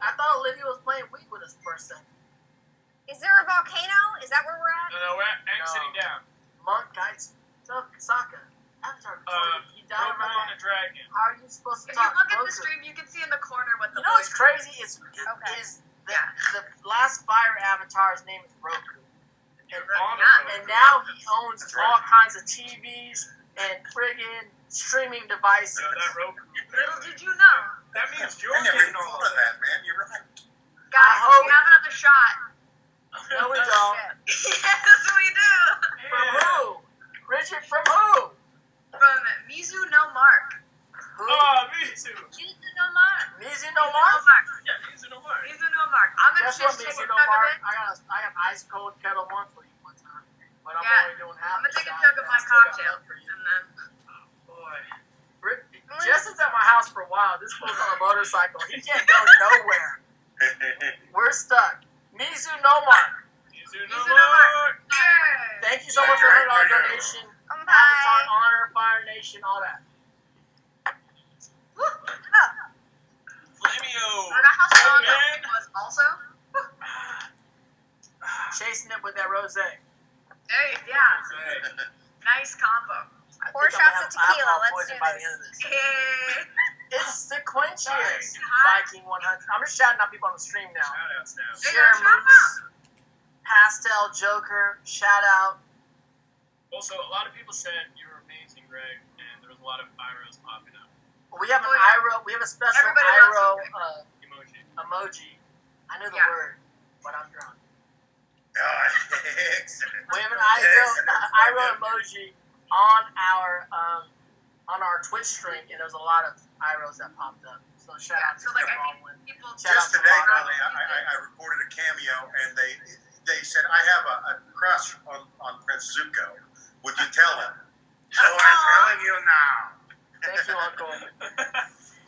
I thought Olivia was playing Wii with us for a second. Is there a volcano? Is that where we're at? No, I'm No. sitting down. Monk, guys, Sokka. Avatar. He died Robo by and a dragon. How are you supposed to If you talk? look at the Roku? stream, you can see in the corner what the You know what's boys. crazy is Okay. the last Fire Avatar's name is Roku. And, On the Yeah. road. and now he owns That's all right. kinds of TVs and friggin' streaming devices. So that Roku. Little did you know. That means you're I never getting even all thought of that, man. You're right. Guys, hope- we have another shot. No, we don't. Yes, we do. From who? Bridget, from who? From Mizu no Mark. Who? Oh, Mizu. Mizu no Mark. Mizu No no Mark? Mark. Yeah, Mizu no Mark. Mizu no Mark. I'm gonna Guess what, just take Mizu a no chug of Mark? it. I have ice cold kettle one for you one time. But I'm Yeah. only doing half. I'm gonna take a shot, chug of and I my still got cocktail. love for you. And then... Boy. Justin's at my house for a while. This fool's on a motorcycle. He can't go nowhere. We're stuck. Mizu no Mark. Mizu Mizu no no Mark. Mark. Yeah. Thank you so much for $100 donation. Bye. Avatar, Honor, Fire Nation, all that. Woo. Flamio. Forgot how strong Yeah. that was also. Chasing it with that rose. There you yeah. Hey. Nice combo. 4 shots of tequila. Let's do by the end of this. this. Hey. It's Sequentious Nice. Viking 100. I'm just shouting out people on the stream now. Shoutouts now. There you Share go, shout Moose, Pastel, Joker, shout out. Also, a lot of people said you were amazing, Greg, and there was a lot of Irohs popping up. We have an Oh, yeah. Iroh. We have a special Everybody Iroh loves Emoji. emoji. I knew the Yeah. word, but I'm drunk. Excellent. We have an Excellent. Iroh emoji on our Twitch stream, and there was a lot of Irohs that popped up. So shout Yeah, out to so like I Baldwin. think people Shout Just out to today, Baldwin. Carly, I recorded a cameo, and they said, I have a crush on Prince Zuko. Would you tell him? So I'm telling you now. Thank you, Uncle.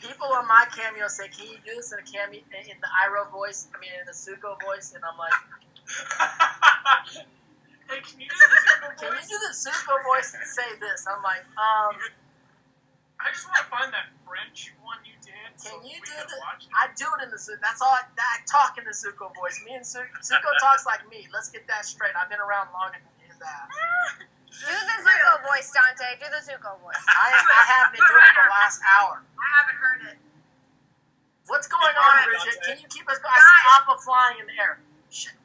People on my cameo say, "Can you do this in a cameo in the Iroh voice? I mean, in the Zuko voice?" And I'm like, Hey, can you do the Zuko "Can you voice? do the Zuko voice and say this?" I'm like, I just want to find that French one you did. Can you we do can the? watch it. I do it in the Zuko. That's all. I talk in the Zuko voice. Me and Zuko talks like me. Let's get that straight. I've been around longer than his ass. Do the Zuko voice, Dante. Do the Zuko voice. I have been doing it for the last hour. I haven't heard it. What's going on, Alright, Bridget? Dante. Can you keep us going? I see Guys. Appa flying in the air.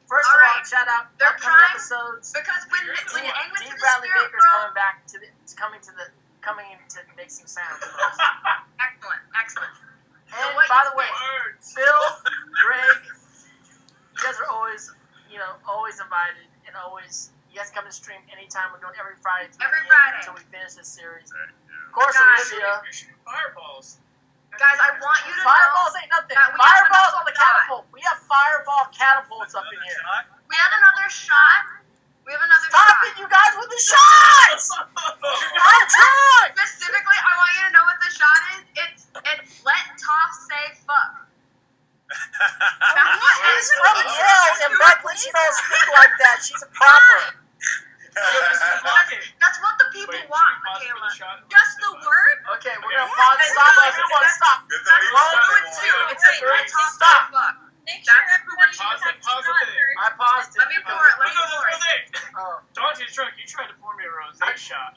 First of all, Alright. shout out They're upcoming trying- episodes. Because when D. you aim D. into the Bradley spirit Baker's world, coming in to make some sounds. excellent, excellent. And what by you the way, Words. Phil, Greg, you guys are always, always invited, and always, you guys come to stream anytime. We're doing every Friday Every Friday. until we finish this series. Of course, Guys. Olivia. You're shooting fireballs. Guys, I want you to Fireballs know ain't nothing. that we have Fireballs on another the shot. catapult. We have fireball catapults up in here. we have another shot. We have another Stop shot. it, you guys, with the shots! I'm trying! Specifically, I want you to know what the shot is. It's let Toph say fuck. She's from Yale in Berkeley. She don't speak like that. She's a proper. That's what the people Wait, want, should we pause for Michaela. the shot? Just the word. Okay, we're gonna pause. Stop us. Everyone, stop. Good That's thing what you we do it said too. that. It's a let Toph say Stop. fuck. Make sure That's everybody Pause has it, pause to it. first. I paused it. Let me pour it. Let me pour it. Oh. Dante's drunk. You tried to pour me a rosé shot.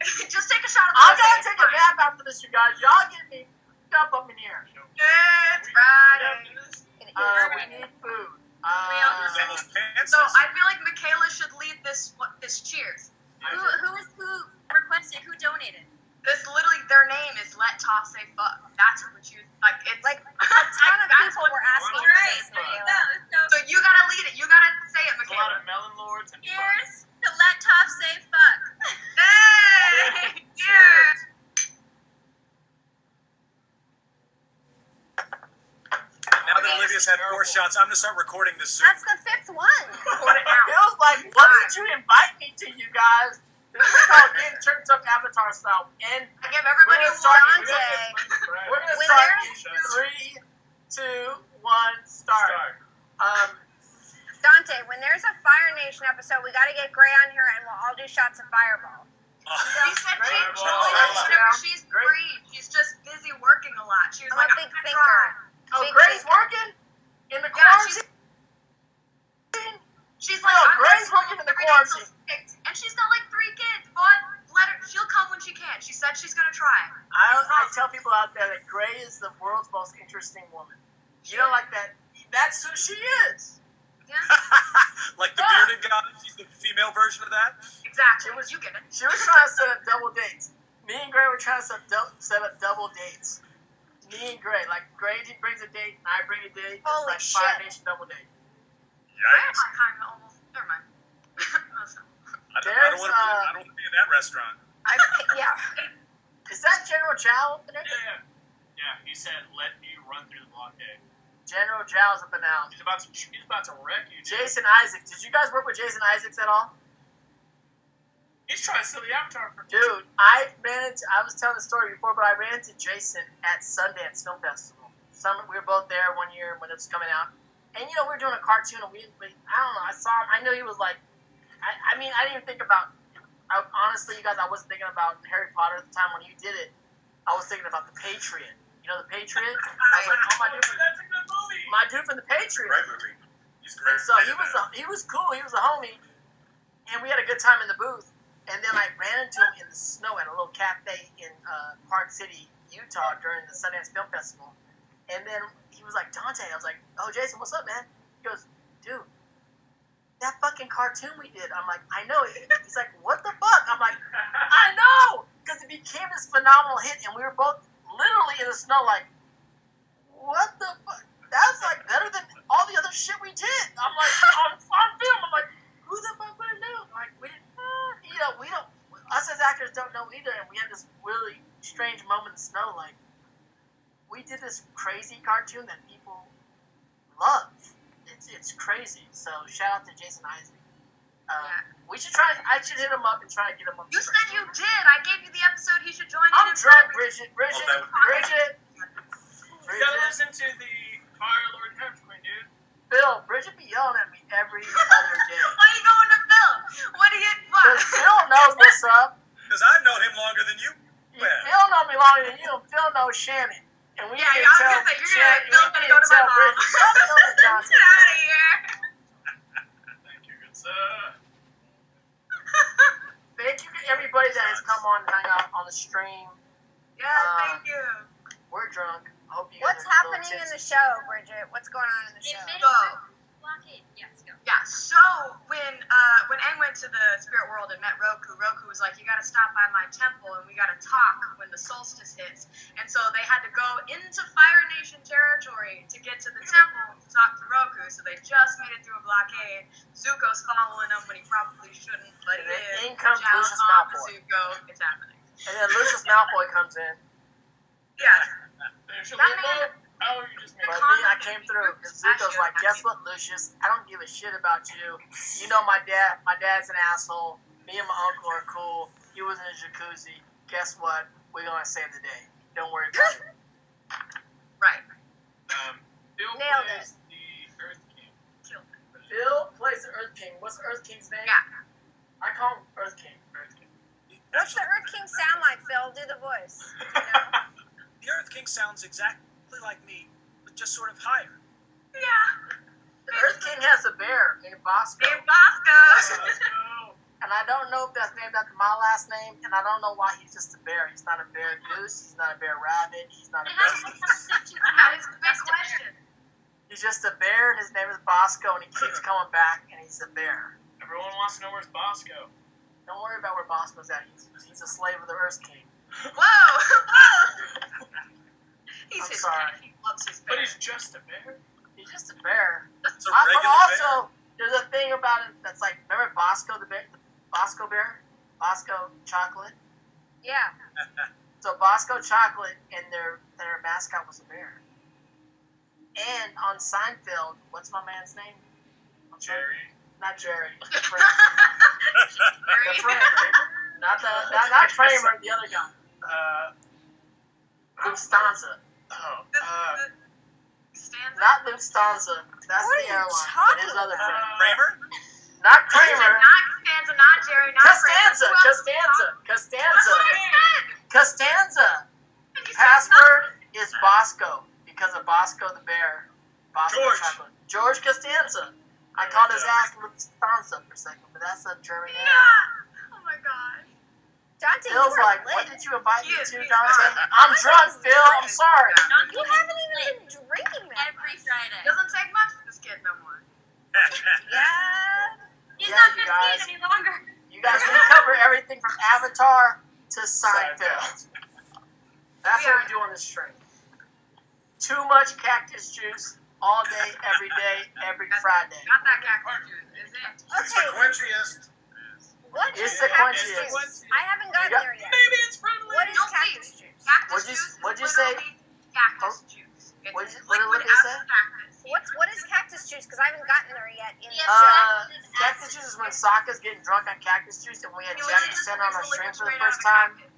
Just take a shot of I'm rosé. gonna take a nap after this, you guys. Y'all get me up in here. It's Friday. We need food. So I feel like Michaela should lead this cheers. Who requested? Who donated? This literally, their name is Let Toph Say Fuck. That's what you like. It's Like, a ton of that's people what- were asking All for right, this, there you Michaela. go. So you gotta lead it. You gotta say it, There's a lot Michaela. of melon lords and Cheers to let Toph say fuck. Hey! Cheers! Now that Olivia's had 4 shots, I'm gonna start recording this soon. That's the 5th one. Pour it out. Feels like, what did you invite me to, you guys? This is called getting turned up Avatar style. And I give everybody We're gonna one. start- Dante. we're gonna When start there's- in 3, 2, 1, start. Dante, when there's a Fire Nation episode, we gotta get Gray on here and we'll all do shots of Fireball. She said Great. she's Great. free. She's just busy working a lot. She was I'm like, a big I'm gonna thinker. try. Oh, Big Gray's thinker. working in the Yeah, quarantine. She's like, No, I'm Gray's gonna working in the every day till quarantine. 6. And she's got like 3 kids, but let her. She'll come when she can. She said she's gonna try. I tell people out there that Gray is the world's most interesting woman. You know, like that. That's who she is. Yeah, Like the bearded guy, she's the female version of that. exactly. You get it. She was trying to set up double dates. Me and Gray were trying to set up double dates. Me and Gray, like Gray brings a date and I bring a date. Holy it's like Fire shit. Nation double date. Yikes! Kind of almost. Never mind. I don't want to be in that restaurant. Yeah. Is that General Chow up there? Yeah, he said, let me run through the blockade. General Chow's up and out. He's about to wreck you. Jason Isaacs. Did you guys work with Jason Isaacs at all? He's trying to steal the Avatar from Dude, I was telling the story before, but I ran into Jason at Sundance Film Festival. We were both there one year when it was coming out. And, we were doing a cartoon, and I don't know, I saw him. I knew he was like, I didn't even think about, honestly, you guys, I wasn't thinking about Harry Potter at the time when he did it. I was thinking about The Patriot. You know The Patriot? I was like, oh, that's a good movie. my dude from The Patriot. Great movie. He's great. And so he was cool. He was a homie, and we had a good time in the booth. And then I ran into him in the snow at a little cafe in Park City, Utah, during the Sundance Film Festival. And then he was like, Dante. I was like, oh, Jason, what's up, man? He goes, dude, that fucking cartoon we did. I'm like, I know. He's like, what the fuck? I'm like, I know, because it became this phenomenal hit, and we were both literally in the snow, like, what the fuck? That's like better than all the other shit we did. I'm like, on film, I'm like, who the fuck would have known? Like, we don't, us as actors don't know either, and we had this really strange moment in the snow, like, we did this crazy cartoon that people love. It's crazy. So shout out to Jason Isaac. We should try. I should hit him up and try to get him up. You said you did. I gave you the episode. He should join. I'm drunk, Brigitte. You gotta listen to the Fire Lord and Heaven Queen, dude. Phil, Brigitte be yelling at me every other day. Why are you going to Phil? What do you? Because Phil knows what's up. Because I've known him longer than you. Phil knows me longer than you, and Phil knows Shannon. And we Yeah, can I was tell gonna say, you're gonna go to tell my mom. Brigitte. Stop filming Johnson. Get out of here. Thank you, good sir. Thank you to everybody that has come on and hung out on the stream. Yeah, thank you. We're drunk. I hope you guys What's are a little happening in the tipsy. show, Bridget? What's going on in the show? Blockade. Yes, go. Yeah, so when Aang went to the spirit world and met Roku was like, you gotta stop by my temple and we gotta talk when the solstice hits. And so they had to go into Fire Nation territory to get to the temple to talk to Roku. So they just made it through a blockade. Zuko's following them when he probably shouldn't, but he is. In comes Zhao's Lucius mom, Malfoy. Zuko, it's happening. And then Lucius Malfoy comes in. Yeah. How are you just But me, I came through. And Zuko's like, guess what, Lucius? I don't give a shit about you. You know my dad. My dad's an asshole. Me and my uncle are cool. He was in a jacuzzi. Guess what? We're going to save the day. Don't worry about it. Right. Bill Nailed plays the Earth King. Killed it. Bill plays the Earth King. What's the Earth King's name? Yeah. I call him Earth King. What's the Earth King sound like, Phil? Do the voice. You know? The Earth King sounds exactly like me, but just sort of higher. Yeah. The Earth King has a bear named Basco. Dave Basco. And I don't know if that's named after my last name, and I don't know why he's just a bear. He's not a bear goose. He's not a bear rabbit. He's not a It bear. has a conversation That is about a big question. He's just a bear, and his name is Basco, and he keeps coming back, and he's a bear. Everyone wants to know where's Bosco. Don't worry about where Bosco's at. He's a slave of the Earth King. Whoa! Whoa! He's I'm his sorry. pet. He loves his But bear. he's just a bear. He's just a bear. It's a But regular also, there's a thing about it that's like, remember Bosco the bear? The Bosco bear? Bosco chocolate? Yeah. So Bosco chocolate and their mascot was a bear. And on Seinfeld, what's my man's name? Jerry. Not Jerry. The friend. The friend. Not Kramer, the other guy. Lufthansa. Stanza? Not Lufthansa. That's What the are you airline. But talking his other friend. Kramer? Not Kramer. Not Stanza, not Jerry, not Costanza. Kramer. Costanza. That's Costanza. what I said. Costanza. And you said Password is Bosco because of Bosco the bear. Bosco George. chocolate. George Costanza. I called his ass Lufthansa for a second, but that's a German nothing. name. Yeah. Oh my god. Dante, you Phil's were like, lit. what did you invite me He is, to, he's Dante? not. I'm drunk, Phil. I'm sorry. You haven't even been drinking that every much. Friday. Doesn't take much for this kid no more. Yeah. He's Yeah, not you 15 guys. any longer. You guys, we cover everything from Avatar to Seinfeld. That's what we do on this stream. Too much cactus juice all day, every Friday. Got that cactus juice, is it? It's the Okay. quenchiest. What is It's cactus sequentious. juice? I haven't gotten there yet. Maybe it's friendly. What is Don't cactus juice? Cactus juice What'd you is say? literally cactus juice. It's What did liquid Olivia say? as cactus. What is cactus juice? Because I haven't gotten there yet. In the Cactus juice is when Sokka's getting drunk on cactus juice, and we had You Jack literally just sent on mix our the stream liquid for the straight out first of a time. cactus.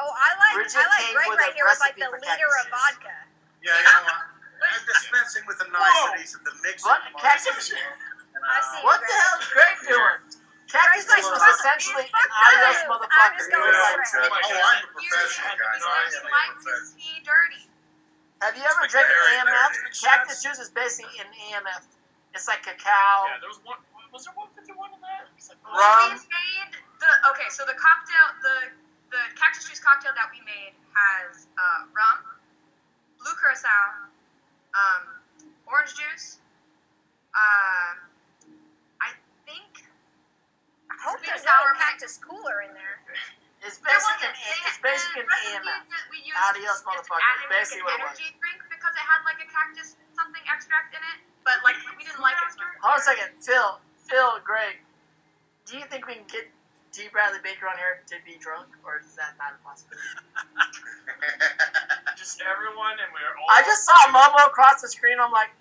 Oh, I like Bridget came Greg with right a here with like recipe the for liter cactus of juice. vodka. Yeah, you know what? I'm dispensing with the niceties of the mixing. What? Cactus? I see. What the hell is Greg doing? Cactus Greg's like, juice was fuck essentially you, fuck an Adios you. motherfucker. I'm just It going was for like, it. Oh, I'm a professional, guys. I am He a likes his professional. tea dirty. have you ever Like drank very, an very AMF? big Cactus shots. juice is basically an AMF. It's like Yeah, cacao. there was one. Was there 151 in that? It's like, Rum. We made so the cocktail, the cactus juice cocktail that we made has rum, blue curacao, orange juice. I think I hope sweet there's and sour no cactus cooler in there. It's There basically wasn't. it's basically an The AMF. recipe that we used Adios, just motherfucker. added like Basically an what it was. energy drink because it had like a cactus something extract in it, but like we didn't like it. Hold on a second, Phil, Greg. Do you think we can get D. Bradley Baker on here to be drunk, or is that not a possibility? just everyone, and we're all. I just saw Momo across the screen. I'm like,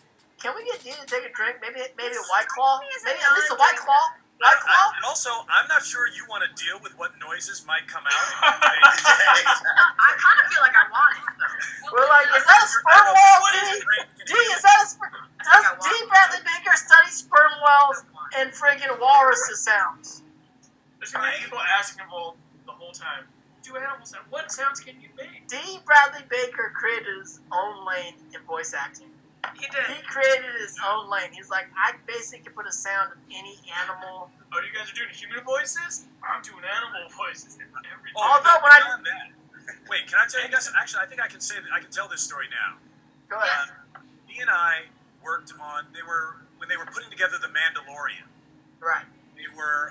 can we get D to take a drink? Maybe a White Claw. Maybe at least a White Claw. White Claw. Also, I'm not sure you want to deal with what noises might come out. I kind of feel like I want it though. We're like, is that a sperm whale, D? D, is that a sperm? Does D. Bradley Baker study sperm whales and friggin' walruses sounds? There's gonna be people asking him the whole time. Do animals sound? What sounds can you make? D. Bradley Baker created his own lane in voice acting. He He did. created his own lane. He's like, I basically can put a sound of any animal. Oh, you guys are doing human voices? I'm doing animal voices and everything. Oh, Although no, when I- beyond that. Wait, can I tell you guys? Actually, I think I can say that. I can tell this story now. Go ahead. He and I worked on. When they were putting together the Mandalorian. Right. They were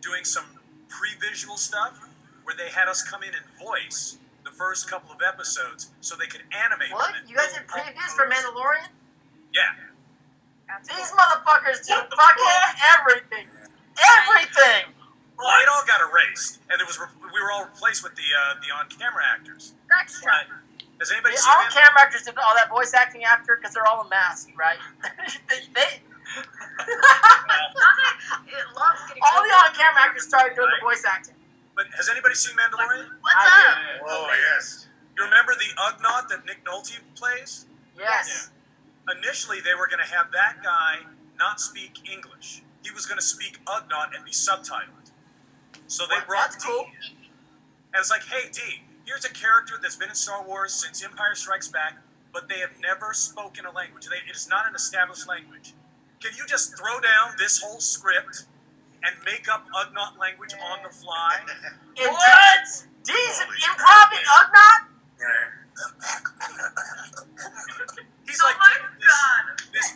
doing some pre-visual stuff where they had us come in and voice the first couple of episodes so they could animate What? them. and You guys build did previews for Mandalorian? Yeah. These motherfuckers do fucking everything. Everything! Well, it all got erased, and we were all replaced with the on-camera actors. That's true. But has anybody The seen all that? camera actors did all that voice acting after because they're all masked, right? they It loves getting all the on camera actors started doing the voice acting. But has anybody seen Mandalorian? What's I up? Oh, yes. You remember the Ugnaught that Nick Nolte plays? Yes. Initially, they were going to have that guy not speak English. He was going to speak Ugnaught and be subtitled. So they What? brought That's D cool. in. And it's like, hey, D, here's a character that's been in Star Wars since Empire Strikes Back, but they have never spoken a language. It is not an established language. Can you just throw down this whole script and make up Ugnaught language on the fly? What? D's improving Ugnaught? He's Oh like my doing god. this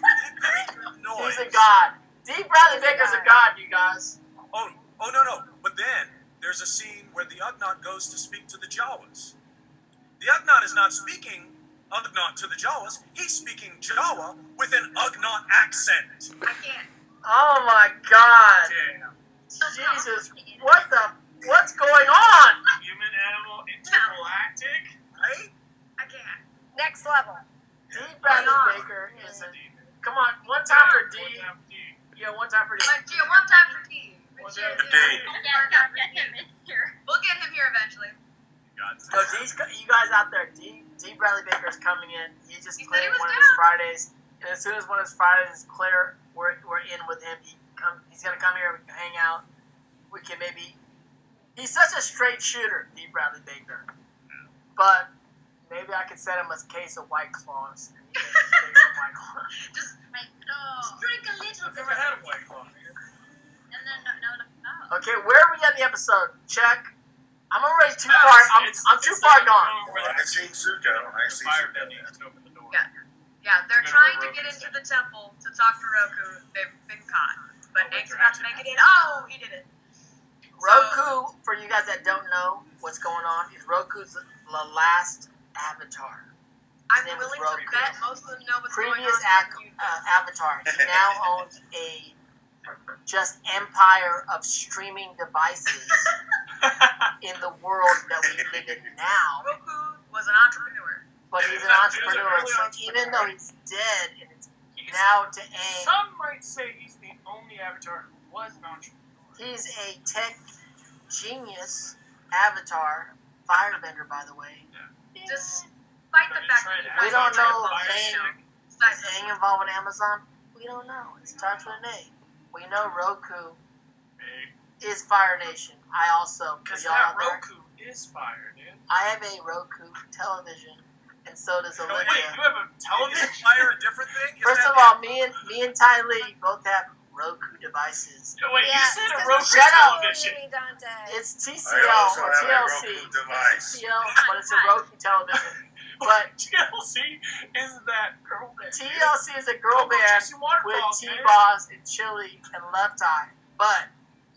noise. He's a god. D. Bradley Baker's a god, you guys. Oh, no. But then there's a scene where the Ugnaught goes to speak to the Jawas. The Ugnaught is not speaking Ugnaught to the Jawas. He's speaking Jawa with an Ugnaught accent. I can't. Oh my god. Damn. Jesus. What's going on? Human animal intergalactic? Right? I can't. Next level. D. Bradley Baker is a... Come on, one time for D. Yeah, one time for D. But yeah, one time for D. One time for D. Get him in here. We'll get him here eventually. God. So you guys out there, D. Bradley Baker is coming in. He just He said cleared he was one of his down. Fridays. And as soon as one of his Fridays is clear, we're in with him. He's going to come here. We can hang out. We can maybe... He's such a straight shooter, D. Bradley Baker. But maybe I could set him a case of White Claws. And he can drink some White Claws. Just Drink a little I've bit. never had a white claw. And then no. Okay, where are we at in the episode? Check. I'm already too far. I'm too far gone. Well, I see Zuko. I see Fire Zuko. that needs to open the door. yeah, they're Gonna trying to Roku get into stuff. the temple to talk to Roku. They've been caught. But Oh, Aang's they're about to actually make it in. Oh, he did it. Roku, for you guys that don't know what's going on, is Roku's the last avatar. I'm name is willing Roku. to bet most of them know what's going Previous on. avatar. He now owns a just empire of streaming devices in the world that we live in now. Roku was an entrepreneur. But he's an He was an entrepreneur, early so entrepreneur. even though he's dead, and it's He's- now to aim, Some might say he's the only Avatar who was an entrepreneur. he's a tech genius Avatar firebender, by the way. Despite the fact that he We was don't on know Fire Aang. Stick, Is besides Aang involved with Amazon? We don't know. It starts with an A. We know Roku is Fire Nation. I also, for Because y'all that out there, Roku is fire, dude. I have a Roku television, and so does No, Olivia. wait, you have a television? Is fire a different thing? First of all, me and Ty Lee both have Roku devices. No, wait, Yeah, you said a because Roku Shut up. television. You, Dante. It's I TCL also or have a TLC. Roku device. TCL, but it's a Roku television. But TLC is that girl band. TLC is a girl Go band chase your waterfalls, with man. T-Boss and Chili and Left Eye. But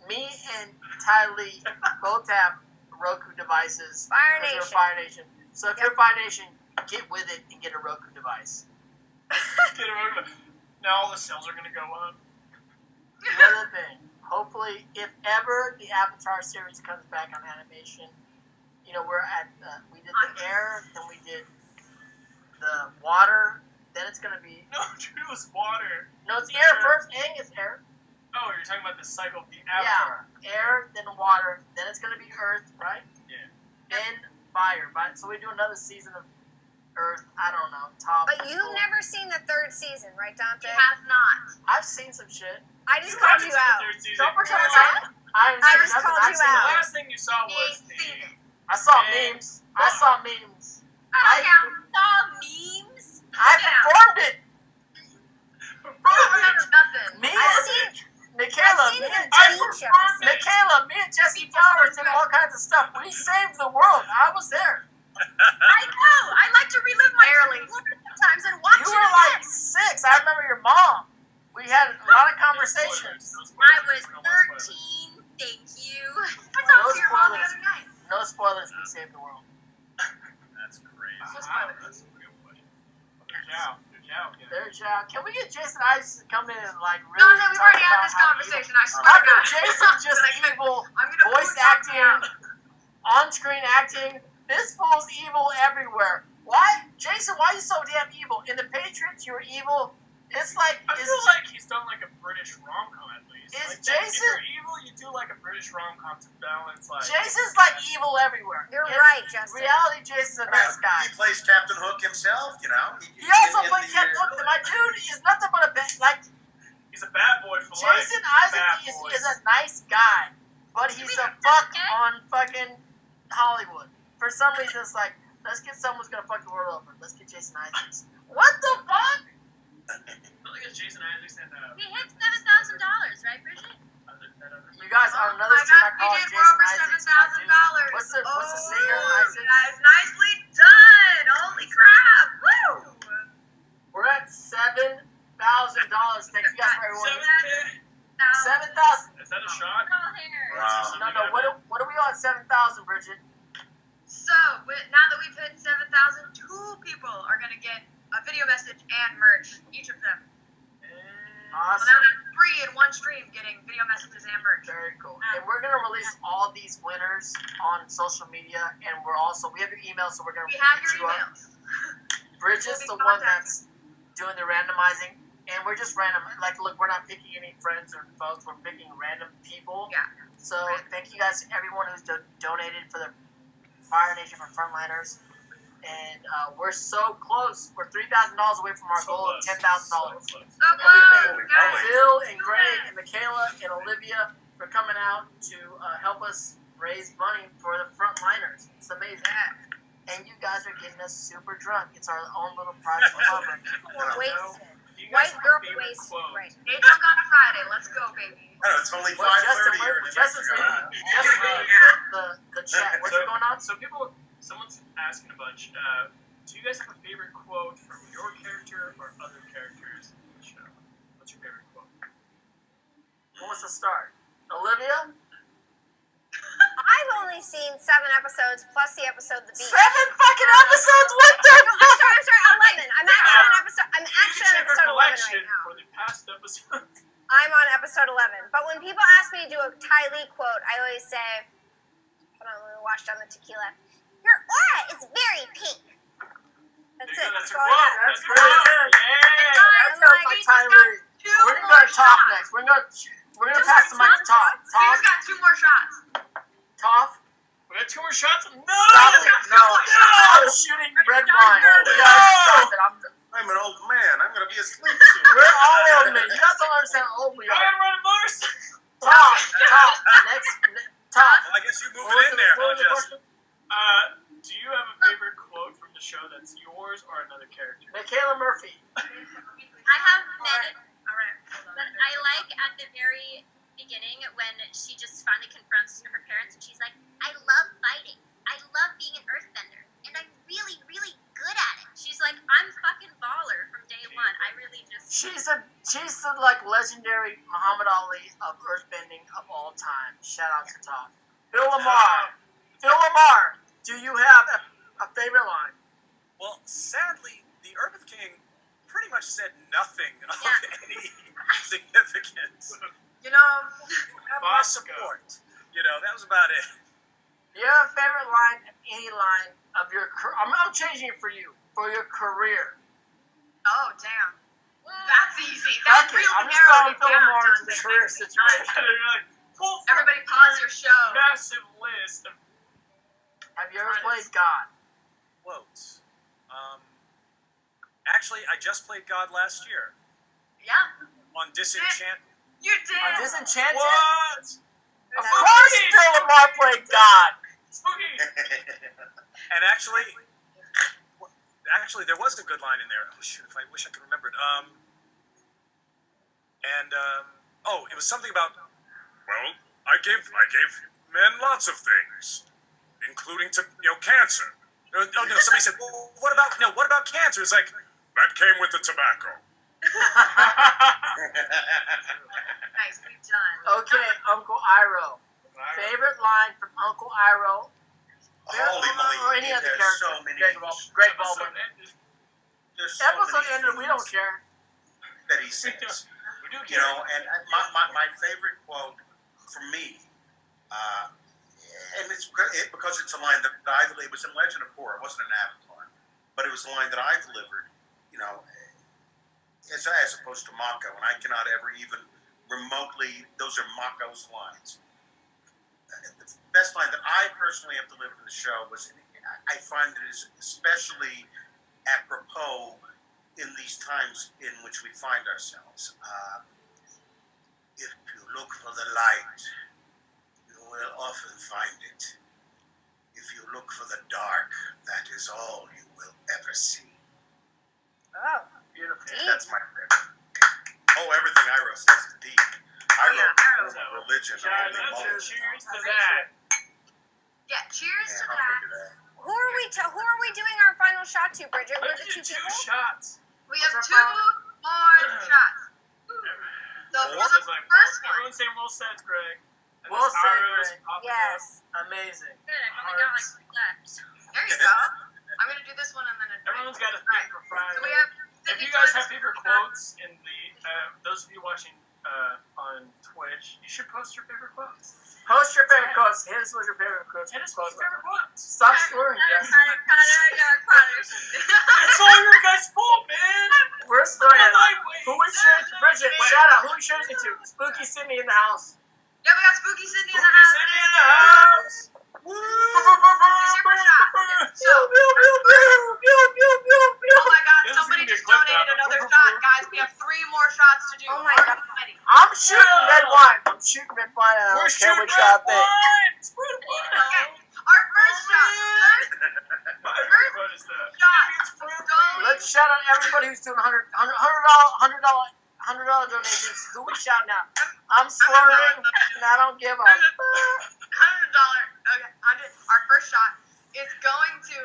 me and Ty Lee both have Roku devices. Fire because we're Nation. Fire Nation. So if you're Fire Nation, get with it and get a Roku device. Get him over the- Now all the sales are gonna go up. Another thing, hopefully, if ever the Avatar series comes back on animation, you know, we did the air, then we did the water, then it's gonna be, No, dude, it was water. no, it's air first, Aang is air. Oh, you're talking about the cycle of the Yeah, Avatar. air, then water, then it's gonna be earth, right? Yeah. Then fire, right? So we do another season of earth, I don't know, top. But you've never seen the third season, right, Dante? He has not. I've seen some shit. I just called you out. Don't pretend What? I haven't I seen just nothing. called I've you seen out. The it. last thing you saw He was ain't seen it. I saw Hey. memes. I saw memes. I I- saw memes. I performed it. I don't remember nothing. Me I've and seen Michaela, I've seen me the and beach episode. Michaela, me and Jesse Flowers did all kinds of stuff. We saved the world. I was there. I know. I like to relive my Barely. sometimes and watch You it were again. like 6. I remember your mom. We had a lot of conversations. I was 13. Thank you. I talked to your mom the other night. No spoilers. We saved the world. That's crazy. Wow, that's a real question. Good job. There's Can we get Jason Ice to come in and like No, really we've talk already had about this how conversation. I evil- swear How to come God. Jason's just Like, evil? I'm gonna Voice boot Dante acting, out. on-screen acting. This fool's evil everywhere. Why, Jason? Why are you so damn evil? In the Patriots, you were evil. It's like I feel like he's done like a British rom-com at least. Is Like, if Jason- you're evil, you do like a British rom-com to balance like. Jason's like evil everywhere. You're In right, Justin. Reality, Jason's a nice guy. He plays Captain Hook himself, you know. He also in plays the, Captain Hook. My dude is nothing but a like. He's a bad boy for life. Jason Bad Isaac boy. is a nice guy, but he's a fuck on fucking Hollywood. For some reason, it's like, let's get someone who's gonna fuck the world over. Let's get Jason Isaacs. What the fuck? Look at Jason Isaacs and He hit $7,000, right, Bridget? You guys are another Oh my team I God, call we did Jason over Isaacs. my dude. $7,000. What's the singer Oh, Isaac? guys, nicely done. Holy crap. Woo. We're at $7,000. Thank you guys for everyone. 7K. 7,000. Is that a shot? Girl hair. Wow. No. What are we on 7,000, Bridget? So, now that we've hit 7,000, 2 people are going to get a video message and merch, each of them. Well, Awesome. now that's 3 in one stream getting video messages and merch. Very cool. And we're gonna release all these winners on social media, and we have your email, so we're gonna We have hit your you up. emails. Bridget's the one that's doing the randomizing, and we're just random. Like, look, we're not picking any friends or folks. We're picking random people. Yeah. So thank you guys to everyone who's donated for the Fire Nation for Frontliners. And we're so close. We're $3,000 away from our goal of $10,000. So And we close, thank guys. Phil and Greg and Michaela and Olivia for coming out to help us raise money for the frontliners. It's amazing. And you guys are getting us super drunk. It's our own little private club. People were wasted. Do you guys White have girl a favorite wasted. quote? Right. They drunk on a Friday. Let's go, baby. Oh, it's only Well, 5:30 here. Justin's reading the chat. What's going on? So someone's asking a bunch. Do you guys have a favorite quote from your character or other characters in the show? What's your favorite quote? Who wants to start? Olivia? I've only seen 7 episodes plus the episode The Beach. 7 fucking episodes? What the No, I'm sorry, 11. I'm actually on episode 11 check our right collection now. for the past episode. I'm on episode 11. But when people ask me to do a Ty Lee quote, I always say, hold on, let me wash down the tequila. Your aura is very pink. That's it. That's a all I quote. got. That's good. Yeah. That sounds like Tyler. We're gonna go to Toph next. We're gonna pass the mic to Toph. You just got 2 more shots. Toph. We got 2 more shots. No! Stop it. No. I'm shooting red wine. You guys stop it. I'm an old man. I'm going to be asleep soon. We're all old men. You guys don't understand how old we I are. gotta run a motorcycle. Toph. Next. Toph. Well, I guess you move it in there, huh, Jesten? Do you have a favorite quote from the show that's yours or another character? Michaela Murphy. I have many. Alright. But I like at the very beginning when she just finally confronts her parents and she's like, I love fighting. I love being an earthbender. And I'm really, really good at it. She's like, I'm fucking baller from day one. I really just... She's the like legendary Muhammad Ali of earthbending of all time. Shout out to Toph. LaMarr, do you have a favorite line? Well, sadly, the Earth King pretty much said nothing of any significance. You know, Have my support. You know, that was about it. Do you have a favorite line, any line of your career? I'm changing it for you, for your career. oh, damn. That's easy. That's Okay, really I'm just narrowing going it down. LaMarr into the Dante. career situation. Everybody pause your show. Massive list of... Have you ever played God? Quotes. Actually, I just played God last year Yeah, on Disenchant. you did. On Disenchanted? What? Of course LaMarr played God. Spooky. And actually, there was a good line in there. Oh shoot! If I wish I could remember it. It was something about. Well, I gave men lots of things, including cancer. No. Somebody said, well, what about cancer? It's like that came with the tobacco. Nice, we've done. Okay, Uncle Iroh. Favorite line from Uncle Iroh? Holy moly. Or any other There's character. so many Greg Baldwin. There's so Episode many ended, we don't things care. that he says. We do You know, and my favorite quote for me, and it's because it's a line that it was in Legend of Korra, it wasn't an Avatar, but it was a line that I delivered, you know, as opposed to Mako, and I cannot ever even remotely, those are Mako's lines. The best line that I personally have delivered in the show was, I find it is especially apropos in these times in which we find ourselves. If you look for the light, you will often find it. If you look for the dark, that is all you will ever see. Oh, Beautiful. That's my favorite. Oh, everything Iroh says is deep. Iroh is religion. Cheers to that. Yeah, cheers to I'll that. figure that. who are we doing our final shot to, Bridget? We're Let's the do 2 two people? shots. We have What's 2 our more shots. So for the first one, Everyone say well said, Greg. And Well this said, Iroh's Greg. popping Yes. Amazing. Good, I've only got like 3 left. there you go. I'm going to do this one and then a drink. Everyone's got a All right. thing for Friday. So we have If you guys have favorite quotes in the, those of you watching on Twitch, you should post your favorite quotes. Post your favorite quotes. Hit us with your favorite quotes. Hit us with your favorite quotes. Stop slurring, guys. It's all your guys' fault, man. We're slurring. Lightweight. Who we sharing? Bridget, shout out. Who we sharing it to? Spooky Sydney in the house. Yeah, we got Spooky Sydney in the Spooky house. Sydney in the house. Super shot. So, oh my God, This is somebody gonna be a just clip donated now. another shot, guys. We have 3 more shots to do. Oh my God. Alrighty. I'm shooting red wine. I'm shooting red wine. And I We're don't care shooting what y'all red think. wine. Okay, our first shot. My favorite quote is the Let's shout out everybody who's doing $100 donations. Who we shouting out? I'm slurring, and I don't give a. $100. Okay, our first shot is going to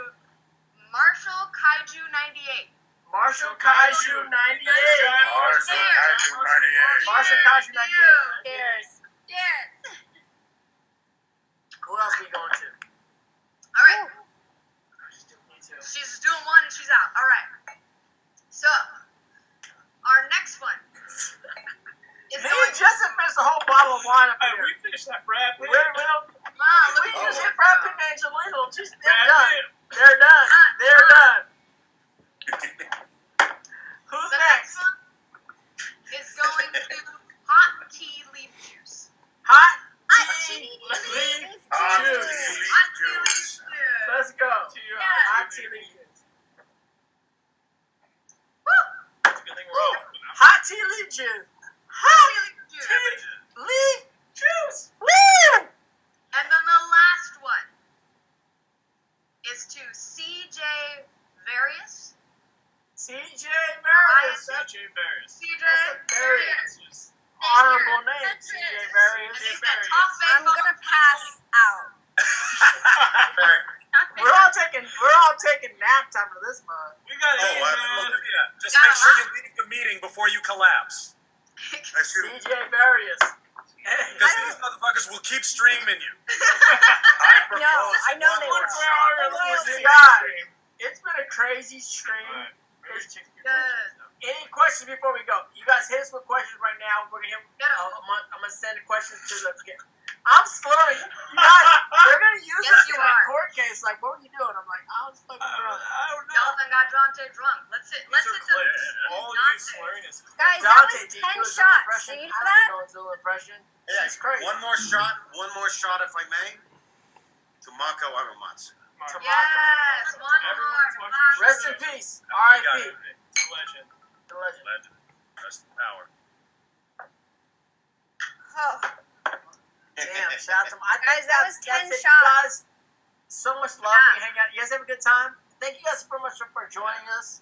Marshall Kaiju 98. Marshall Kaiju 98. Marshall Kaiju 98. Cheers. Cheers. Who else we going to? All right. Me too. She's doing one and she's out. All right. So, our next one is Me? going Brad Pitt. We Look use at it. Brad Pitt and Angelina. Just they're done. They're done. They're done. Who's The next? next one is going to hot tea leaf juice. Hot tea leaf leaf Hot juice. tea leaf Hot tea leaf juice. juice. Let's go. Hot tea leaf juice. It's a good thing we're all open. Hot tea leaf juice. Hot tea leaf juice. Tea leaf juice. Woo! And then the last one is to CJ Various. CJ Marius. CJ Barris. CJ Various. Various. Honorable name, That's CJ it. And Various. he's the top I'm gonna pass out. We're all taking naps after this month. We got Oh, it, man. Olivia, just Gotta make sure you laugh. leave the meeting before you collapse. Excuse me. CJ Various. Because these motherfuckers will keep streaming you. I propose I know they one were. more Royal shot. God, it's been a crazy stream. Alright, maybe chicks get Good. Any questions before we go? You guys hit us with questions right now. We're gonna hit. Yeah. I'm gonna send the questions to the. I'm slurring. You guys, they're gonna use Yes, this you in a are. court case. Like, what were you doing? I'm like, I was fucking drunk. I don't Y'all know. done got Dante drunk. Let's hit These are the clips. All you Dante. slurring is clips. Guys, that Dante, was did 10 you do a Zulu shots. impression? Do you I know don't that? do a Zulu impression. Yeah, She's crazy. one more shot, if I may. To Mako Aramatsu. Yes, one Everyone's more. watching. Rest in peace. You got R.I.P. it. It's a legend. The legend. Legend. Rest in power. Oh, Damn, shout out to my. Guys, that was 10 that's it. shots. You guys, so much love. We hang out. You guys have a good time. Thank you guys so much for joining us.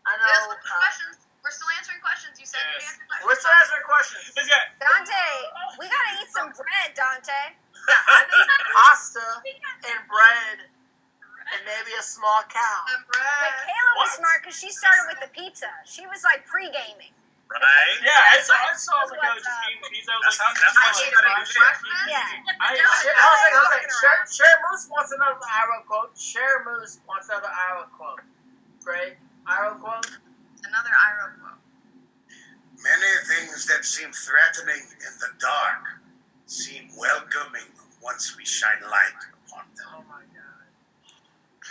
I Yes, know. with the questions. We're still answering questions. You said you'd Yes. answer questions. We're still answering questions. This guy. Dante, we gotta eat some bread, Dante. I need pasta and bread and maybe a small cow. And bread. Michaela was What? smart because she started with the pizza. She was like pre-gaming. Right? Yeah, I saw That's Michaela what's just up. eating pizza. I That's was how- like, that's how I she ate got a it. breakfast. Yeah. I Share Moose wants another Iroh quote. Share Moose wants another Iroh quote. Great. Iroh quote. Another Iroh quote. Many things that seem threatening in the dark seem welcoming once we shine light upon them. Oh my god.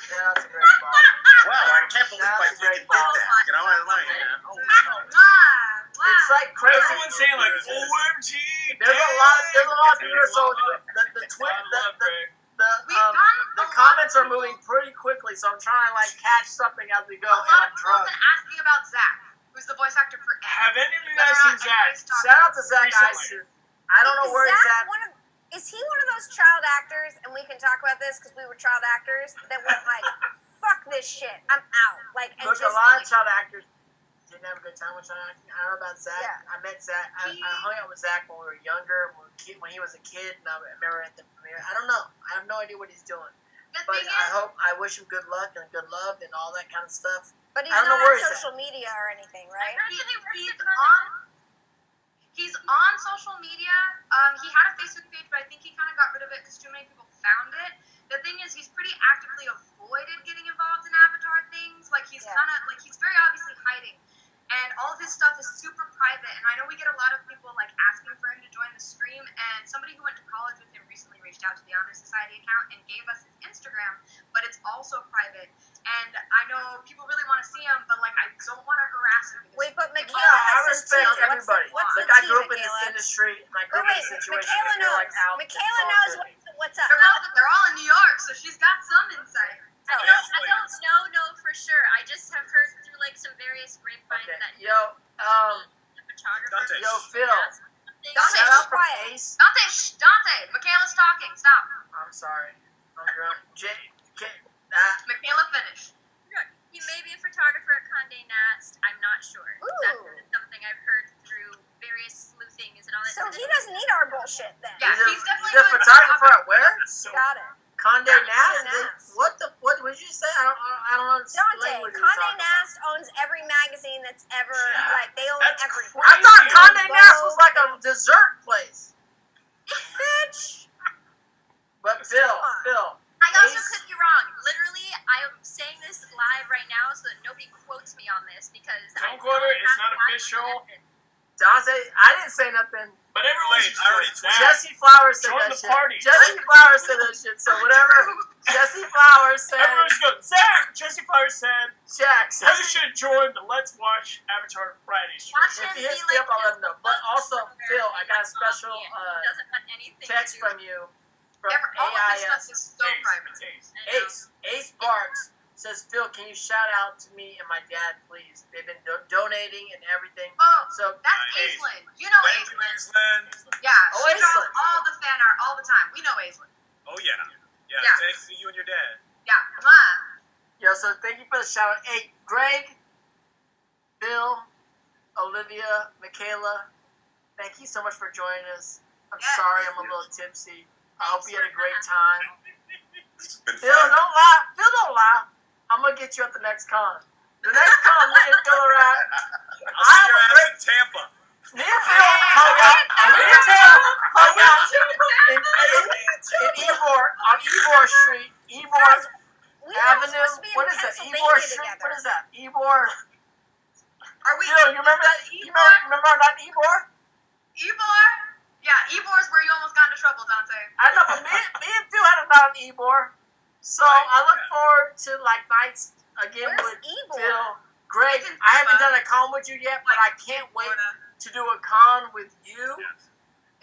Yeah, that's a great quote. Wow, I can't believe I freaking did that. You know, I like It's like crazy. everyone's saying like, OMG. There's a lot of viewers, so the comments are moving pretty quickly, so I'm trying to like catch something as we go. A And lot I'm of people have drunk. been asking about Zach, who's the voice actor for Ed. Have any of you guys seen Zach? Shout out to Zach Recently. Ice. I don't know where he's at. Is he one of those child actors, and we can talk about this because we were child actors, that went like, fuck this shit, I'm out. Like, and Look, just a lot of like, child actors didn't have a good time with child acting. I don't know about Zach. Yeah. I met Zach. I hung out with Zach when we were younger, when he was a kid, and I remember at the premiere. I don't know. I have no idea what he's doing. The But thing I wish him good luck and good love and all that kind of stuff. but he's I don't not know where on he's at. social media or anything, right? He's on social media. He had a Facebook page, but I think he kind of got rid of it because too many people found it. The thing is, he's pretty actively avoided getting involved in Avatar things. Like he's Yeah. kind of like he's very obviously hiding, and all of his stuff is super private. And I know we get a lot of people like asking for him to join the stream. And somebody who went to college with him recently reached out to the Honorsociety account and gave us his Instagram, but it's also private. And I know people really want to see him, but like I don't want to harass him. because- Wait, but Michaela I has some respect tea. everybody. What's Like, the I tea, grew up in this Michaela? industry, and I grew up in Wait, this situation. Michaela and you're knows. like out. Michaela It's all knows good. what's up. They're all in New York, so she's got some insight. I don't know for sure. I just have heard through like some various grapevine Okay. that Yo, the photographer. Dante. Yo, Phil. Dante, shout out from quiet. Ace. Dante, Michaela's talking. Stop. I'm sorry. I'm drunk. Michaela, finish. He may be a photographer at Condé Nast. I'm not sure. Ooh. That's something I've heard through various sleuthings and all that. So he doesn't need our bullshit then. Yeah, He's he's definitely a doing photographer at where? So Got it. Condé Condé Nast? Nast. What did you say? I don't understand. Dante, Condé Nast owns every magazine that's ever, Yeah. like, they own That's everything. I thought Condé Nast was like a dessert place. Bitch! But Phil, I also Ace- could be wrong. Literally, I am saying this live right now so that nobody quotes me on this because Don't quote her, it's not official. Dante, I didn't say nothing. But everyone Late, I already tweeted. Jesse Flowers said Join that the shit. party. Jesse Flowers said that shit. So whatever Jesse Flowers said, Everyone's going, Zach! Jesse Flowers said, Jack. you should join the Let's Watch Avatar Friday stream. Watch If him he be hits me like up, I'll let him know. But also, Phil, I got a special doesn't want anything text to do from you from All of this stuff AIS. is so private. Ace Barks says, Phil, can you shout out to me and my dad, please? They've been donating and everything. Oh, So that's Nice. Aislinn. You know Thank you, Aislinn. Aislinn. Yeah, Oh, she draws Aislinn. all the fan art all the time. We know Aislinn. Oh, yeah. Yeah, Yeah. thanks to you and your dad. Yeah, mwah. yeah, so thank you for the shout out. Hey, Greg, Bill, Olivia, Michaela, thank you so much for joining us. I'm Yes. sorry I'm a little tipsy. I hope you had a great time. It's been Phil, fun. don't lie. Phil, don't lie. I'm gonna get you at the next con. The next con, me and Phil are at. I'll see I'm your a ass great. in Tampa. Me and Phil hung out. Me and Phil hung out in Ybor, on Ybor Street, Ybor Guys, we were Avenue. supposed to be in What is that? Pennsylvania Ybor Street. together. What is that? Ybor. Are we? Phil, you remember that? You remember our night in Ybor? Ybor? Yeah, Ybor's where you almost got into trouble, Dante. I know, but me and Phil had a night in Ybor. So I look forward to like nights again Where's with Ybor? Phil. Greg, I haven't done a con with you yet, but I can't wait to do a con with you.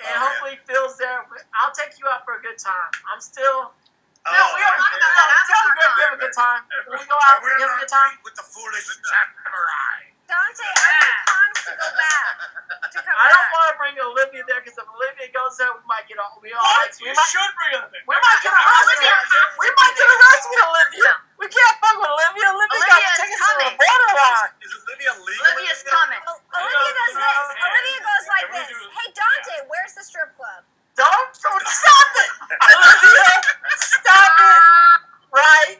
And hopefully Phil's there. I'll take you out for a good time. I'm still. Oh, No, we have talking about that tell Greg we have a good time. When we go out, we have a good time. with the foolish samurai. Dante, I need cons to go back. To come I don't back. want to bring Olivia there because if Olivia goes there, we might get all. We What? You might should bring it there. we might get arrested. We might get arrested with Olivia. We can't fuck with Olivia. Olivia got Olivia's tickets to the coming. borderline. Is Olivia legal? Olivia's coming. Olivia does this. Olivia goes like this. Hey, Dante, where's the strip club? Don't stop it, Olivia. Stop it right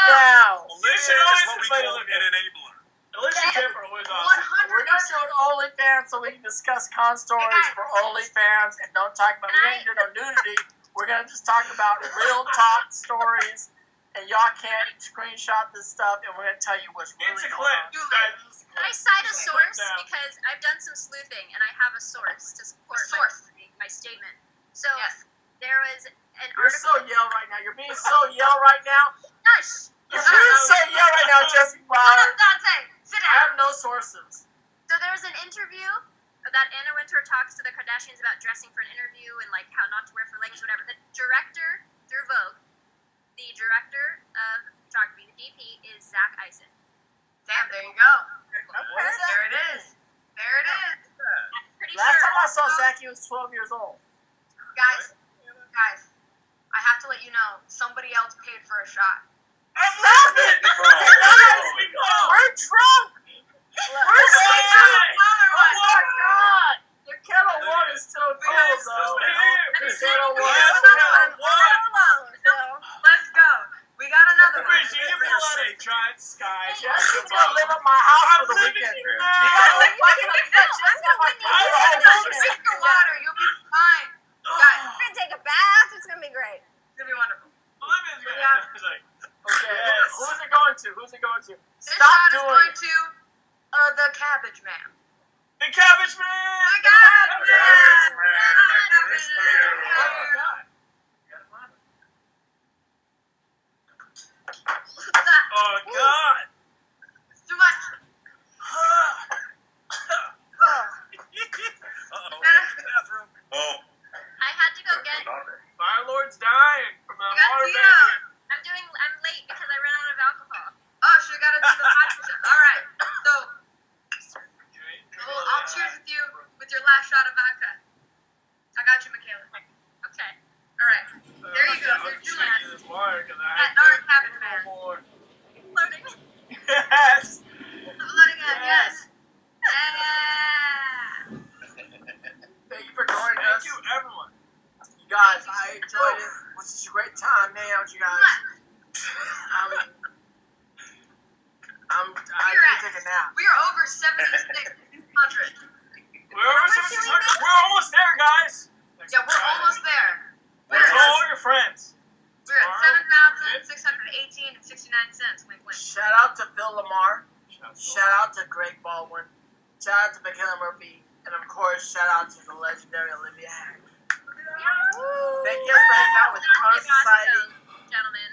now. Olivia should is always what we invite call Olivia. an enabler. Alicia Jennifer was awesome. 100%. We're gonna show OnlyFans so we can discuss con stories for OnlyFans and don't talk about we ain't doing no nudity. We're gonna just talk about real talk stories, and y'all can't screenshot this stuff, and we're gonna tell you what's really It's a going clip. on. Guys, Can I cite a source? down. Because I've done some sleuthing and I have a source to support my statement. So Yes. there was an You're so article. yell right now. You're being so yell right now. Hush! You're being so yell right now, Jesse Shut Flowers. up, Dante. Sit I have down. no sources. So there was an interview that Anna Wintour talks to the Kardashians about dressing for an interview and like how not to wear for leggings, whatever. The director through Vogue, the director of photography, the DP is Zach Eisen. Damn, there you go. What is that? There it is. There it is. I'm pretty Last sure. time I saw Zach, he was 12 years old. Guys, I have to let you know, somebody else paid for a shot. I'm laughing! We're drunk! We're so drunk! Oh my god! The kettle one is still cold, though. The kettle one is still I'm cold. all alone, Phil. Let's go. We got another one. Bridget, you pull out a giant sky. Jesse's gonna live at my house for the weekend. You gotta I'm fucking gonna get Jesse at my win you house. this. Drink your water. You'll be fine. Guys, We're gonna take a bath. It's gonna be great. it's going to be wonderful. Olivia's gonna Yeah. he's like, Okay, Yes. who's it going to? Who's it going to? This Stop shot is doing going it. to the Cabbage Man. the Cabbage Man! The Cabbage Man! What's that? Oh, God! It's too much. Uh-oh. Bathroom. Oh, I had to go get. Fire Lord's dying from the got water Tina. bending. I'm late because I ran out of alcohol. Oh, she got to do the podcast. All right. So, I'll cheers with you with your last shot of vodka. I got you, Michaela. Okay. All right. There you go. I'm You're doing drinking it. this water because I That darn Cabbage Man. more. Loading. Yes! Floating in, yes. Yeah. Thank you for joining Thank us. you, everyone. You guys, I enjoyed it. It was such a great time hanging out with you guys. I need to take a nap. We are over 7,600. We're over 7,600. We're almost there, guys. Yeah, we're almost there. Tell all your friends. We're at 7,618 and 69 cents. Wink, wink. Shout out to Phil LaMarr. Shout out to Greg Baldwin. Shout out to Michaela Murphy. And of course, course, shout out to the legendary Olivia. Thank you guys for hanging out with Dante Honorsociety Basco, gentlemen.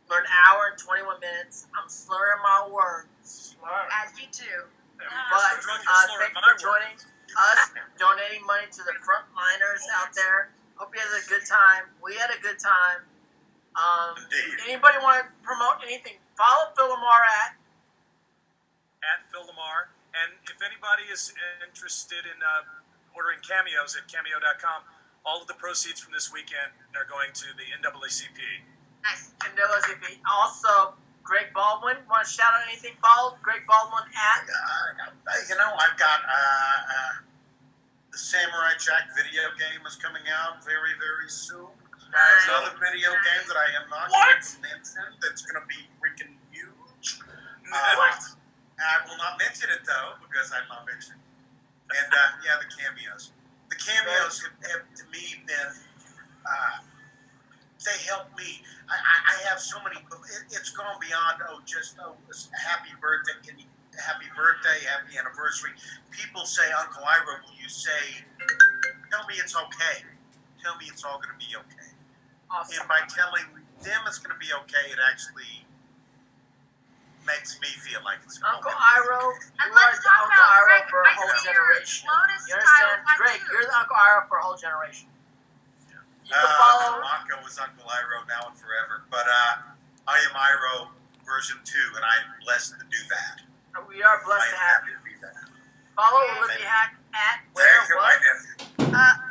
for an hour and 21 minutes. I'm slurring my words. As you do. But thank you for joining us, donating money to the frontliners out there. Hope you had a good time. We had a good time. Anybody want to promote anything? Follow Phil LaMarr at Phil LaMarr. And if anybody is interested in ordering cameos at cameo.com, all of the proceeds from this weekend are going to the NAACP. Nice. NAACP. Also, Greg Baldwin. Want to shout out anything? Follow Greg Baldwin at. I've got the Samurai Jack video game is coming out very, very soon. There's another video game that I am not going to mention that's going to be freaking huge. I will not mention it though because I'm not mentioning. And the cameos. The cameos have to me been. They help me. I have so many. It's gone beyond happy birthday, happy anniversary. People say, Uncle Iroh, will you say, tell me it's okay. Tell me it's all going to be okay. Awesome. And by telling them it's going to be okay, it actually makes me feel like it's Uncle okay. Iroh, And you are let's the talk Uncle about Iroh Greg. for a I whole see your generation. Lotus You understand? style Greg, tattoo. you're the Uncle Iroh for a whole generation. You can follow. Mako was Uncle Iroh now and forever, but I am Iroh version 2, and I'm blessed to do that. We are blessed to I am have happy you. to be that. Follow Olivia Hack at There where you go, what? my nephew.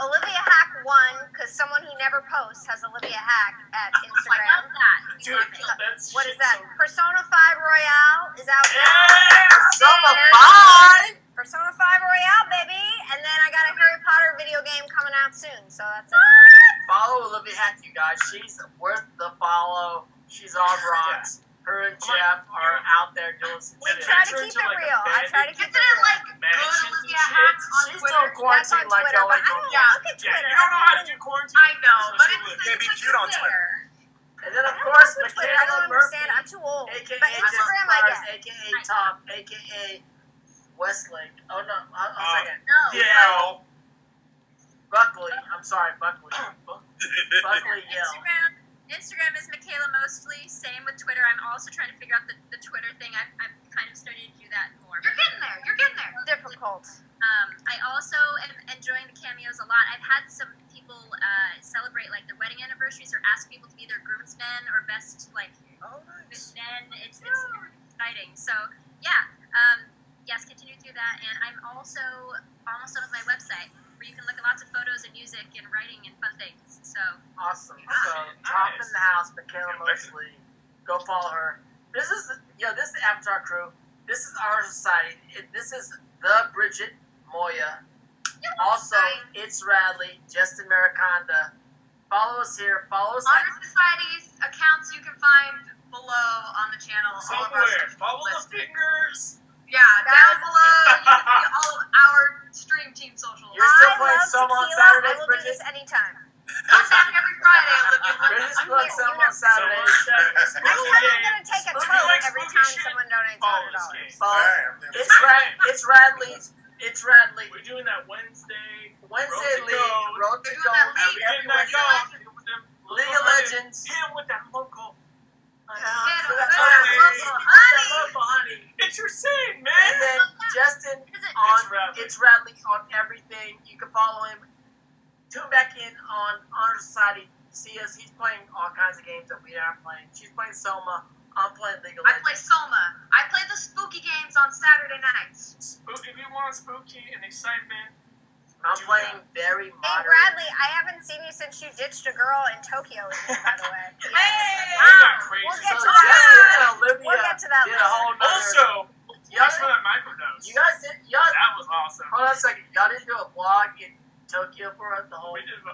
Olivia Hack 1, because someone he never posts has Olivia Hack at I love Instagram. that. Dude, that's What is shit that? so- Persona 5 Royale is out now. Yeah, Summer There's 5. Persona 5 Royale, baby. And then I got a Harry Potter video game coming out soon, so that's it. Follow Olivia Hack, you guys. She's worth the follow. She's on rocks. Her and Jeff are out there doing some We shit. try to keep it real. I try to keep Isn't it it real. like good Mansions and Olivia shit. Hack on She's Twitter? doing That's quarantine on like Twitter, y'all but ain't I doing. don't Yeah. look at Yeah, Twitter. you don't know how to do quarantine. I know, but Especially it's with- Yeah, be like cute on it's Twitter. there. And then of I don't course look at Twitter. I don't Michaela Murphy, understand. I'm too old. aka But Instagram, I get. aka Toph, aka Westlake. Oh no, a second. No. Yeah. Buckley. I'm sorry, Buckley. Buckley Yell. Instagram is Michaela mostly. Same with Twitter. I'm also trying to figure out the Twitter thing. I'm kind of starting to do that more. You're getting there. You're getting there. Difficult. I also am enjoying the cameos a lot. I've had some people celebrate like their wedding anniversaries or ask people to be their groomsmen or best like good men. It's exciting. So yeah, yes, continue to do that. And I'm also almost done with my website where you can look at lots of photos and music and writing and fun things. So Awesome. So Top in the house, Michaela Mosley. Go follow her. This is this is the Avatar crew. This is our society. This is the Brigitte Moya. Also, it's Radley, Jesten Brigitte. Follow us here. Follow us Honor Society's accounts you can find below on the channel. All of our Somewhere. social Follow the listed. fingers. Yeah, down below you can see all of our stream team socials. You're still I playing love Soma on tequila. I Saturdays, will do Bridget? this anytime. Come down every Friday, Olivia. Bridget's I'm playing here. Soma on You Saturdays. Next time I'm gonna take a Spooky tote like every spooky time shit. someone donates Follow this $100. game. It's Radley. It's Radley. We're doing that Wednesday. Wednesday Road to League. Gold. Road to We're doing Gold. that league. Every Getting that Wednesday. going. League of Legends. Hit him with that local. Honey. It's your sing, man. And then Jesten on It's Radley on everything. You can follow him. Tune back in on Honor Society. See us. He's playing all kinds of games that we aren't playing. She's playing Soma. I'm playing League of I play Legends. Soma. I play the spooky games on Saturday nights. If you want spooky and excitement, I'm playing very Hey, modern. Bradley, I haven't seen you since you ditched a girl in Tokyo with me, by the way. Hey! Wow. Crazy. We'll get So to that Jesten later. and Olivia We'll get to that did a later. whole nother. Also, Y'all thanks for that microdose. You guys did. Y'all. That was awesome. Hold on a second. Y'all didn't do a vlog in Tokyo for us the whole. We did. We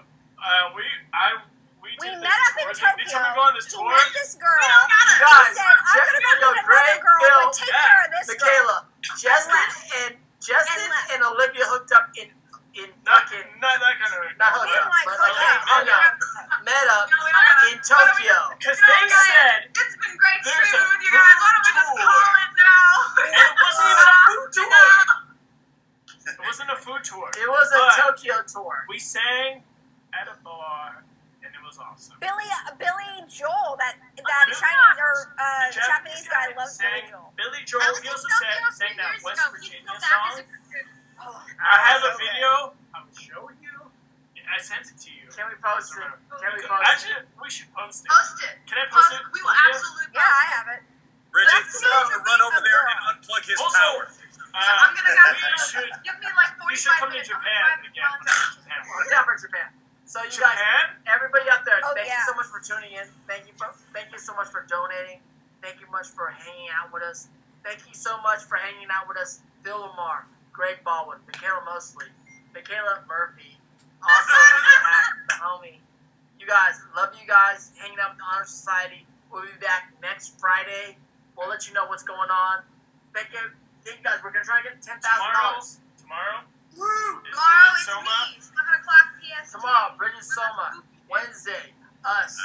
We did met up in this tour. Did Tokyo. someone go on this He tour? met this girl. You He guys, said, I'm going to go meet Greg, another girl, Phil, but take care of this girl. Michaela, Jesten left. and left. and Olivia hooked up in Not fucking that kind of. not We hooked didn't up, like but hook up. hung up, met up No, we don't gotta- in Tokyo. Because You know, they guys, said it's been great there's streaming a with you guys. Why don't we just food call it now? and it wasn't even a food tour. It wasn't a food tour. It awesome. Billy Joel, that Billy- Chinese or the Japanese guy loves Billy sang Joel. Billy Joel. I was He in also Tokyo a sang few that years West ago. He's Virginia come back as song. a recruit. Oh, I have a so good. video. I will show you. I sent it to you. Can we post it? Can we post it? Actually, we should post it. Post it. Can I post it? We will Olivia? absolutely Yeah, post I it. have it. Bridget, Let's you have to run over there and unplug his Also, power. I'm gonna have we to should. give me like We should 45 come to minutes. Japan again. When I'm in Japan. We're down for Japan. So you guys, Japan? everybody out there, Oh, thank yeah. you so much for tuning in. Thank you so much for donating. Thank you much for hanging out with us. Thank you so much for hanging out with us, Phil LaMarr, Greg Baldwin, Michaela Mosley, Michaela Murphy, also Olivia Hack, the homie. You guys, love you guys, hanging out with the Honor Society. We'll be back next Friday. We'll let you know what's going on. Thank you guys. We're gonna try to get $10,000. Tomorrow? Woo! Is Tomorrow Bridget it's Soma? me. 7 o'clock PST. Tomorrow, Bridget Soma. Wednesday, us.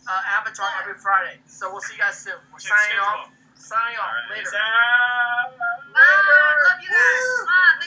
Avatar every Friday. So we'll see you guys soon. We're signing off. Signing off. Peace Later. out. Bye. Love you guys. Bye.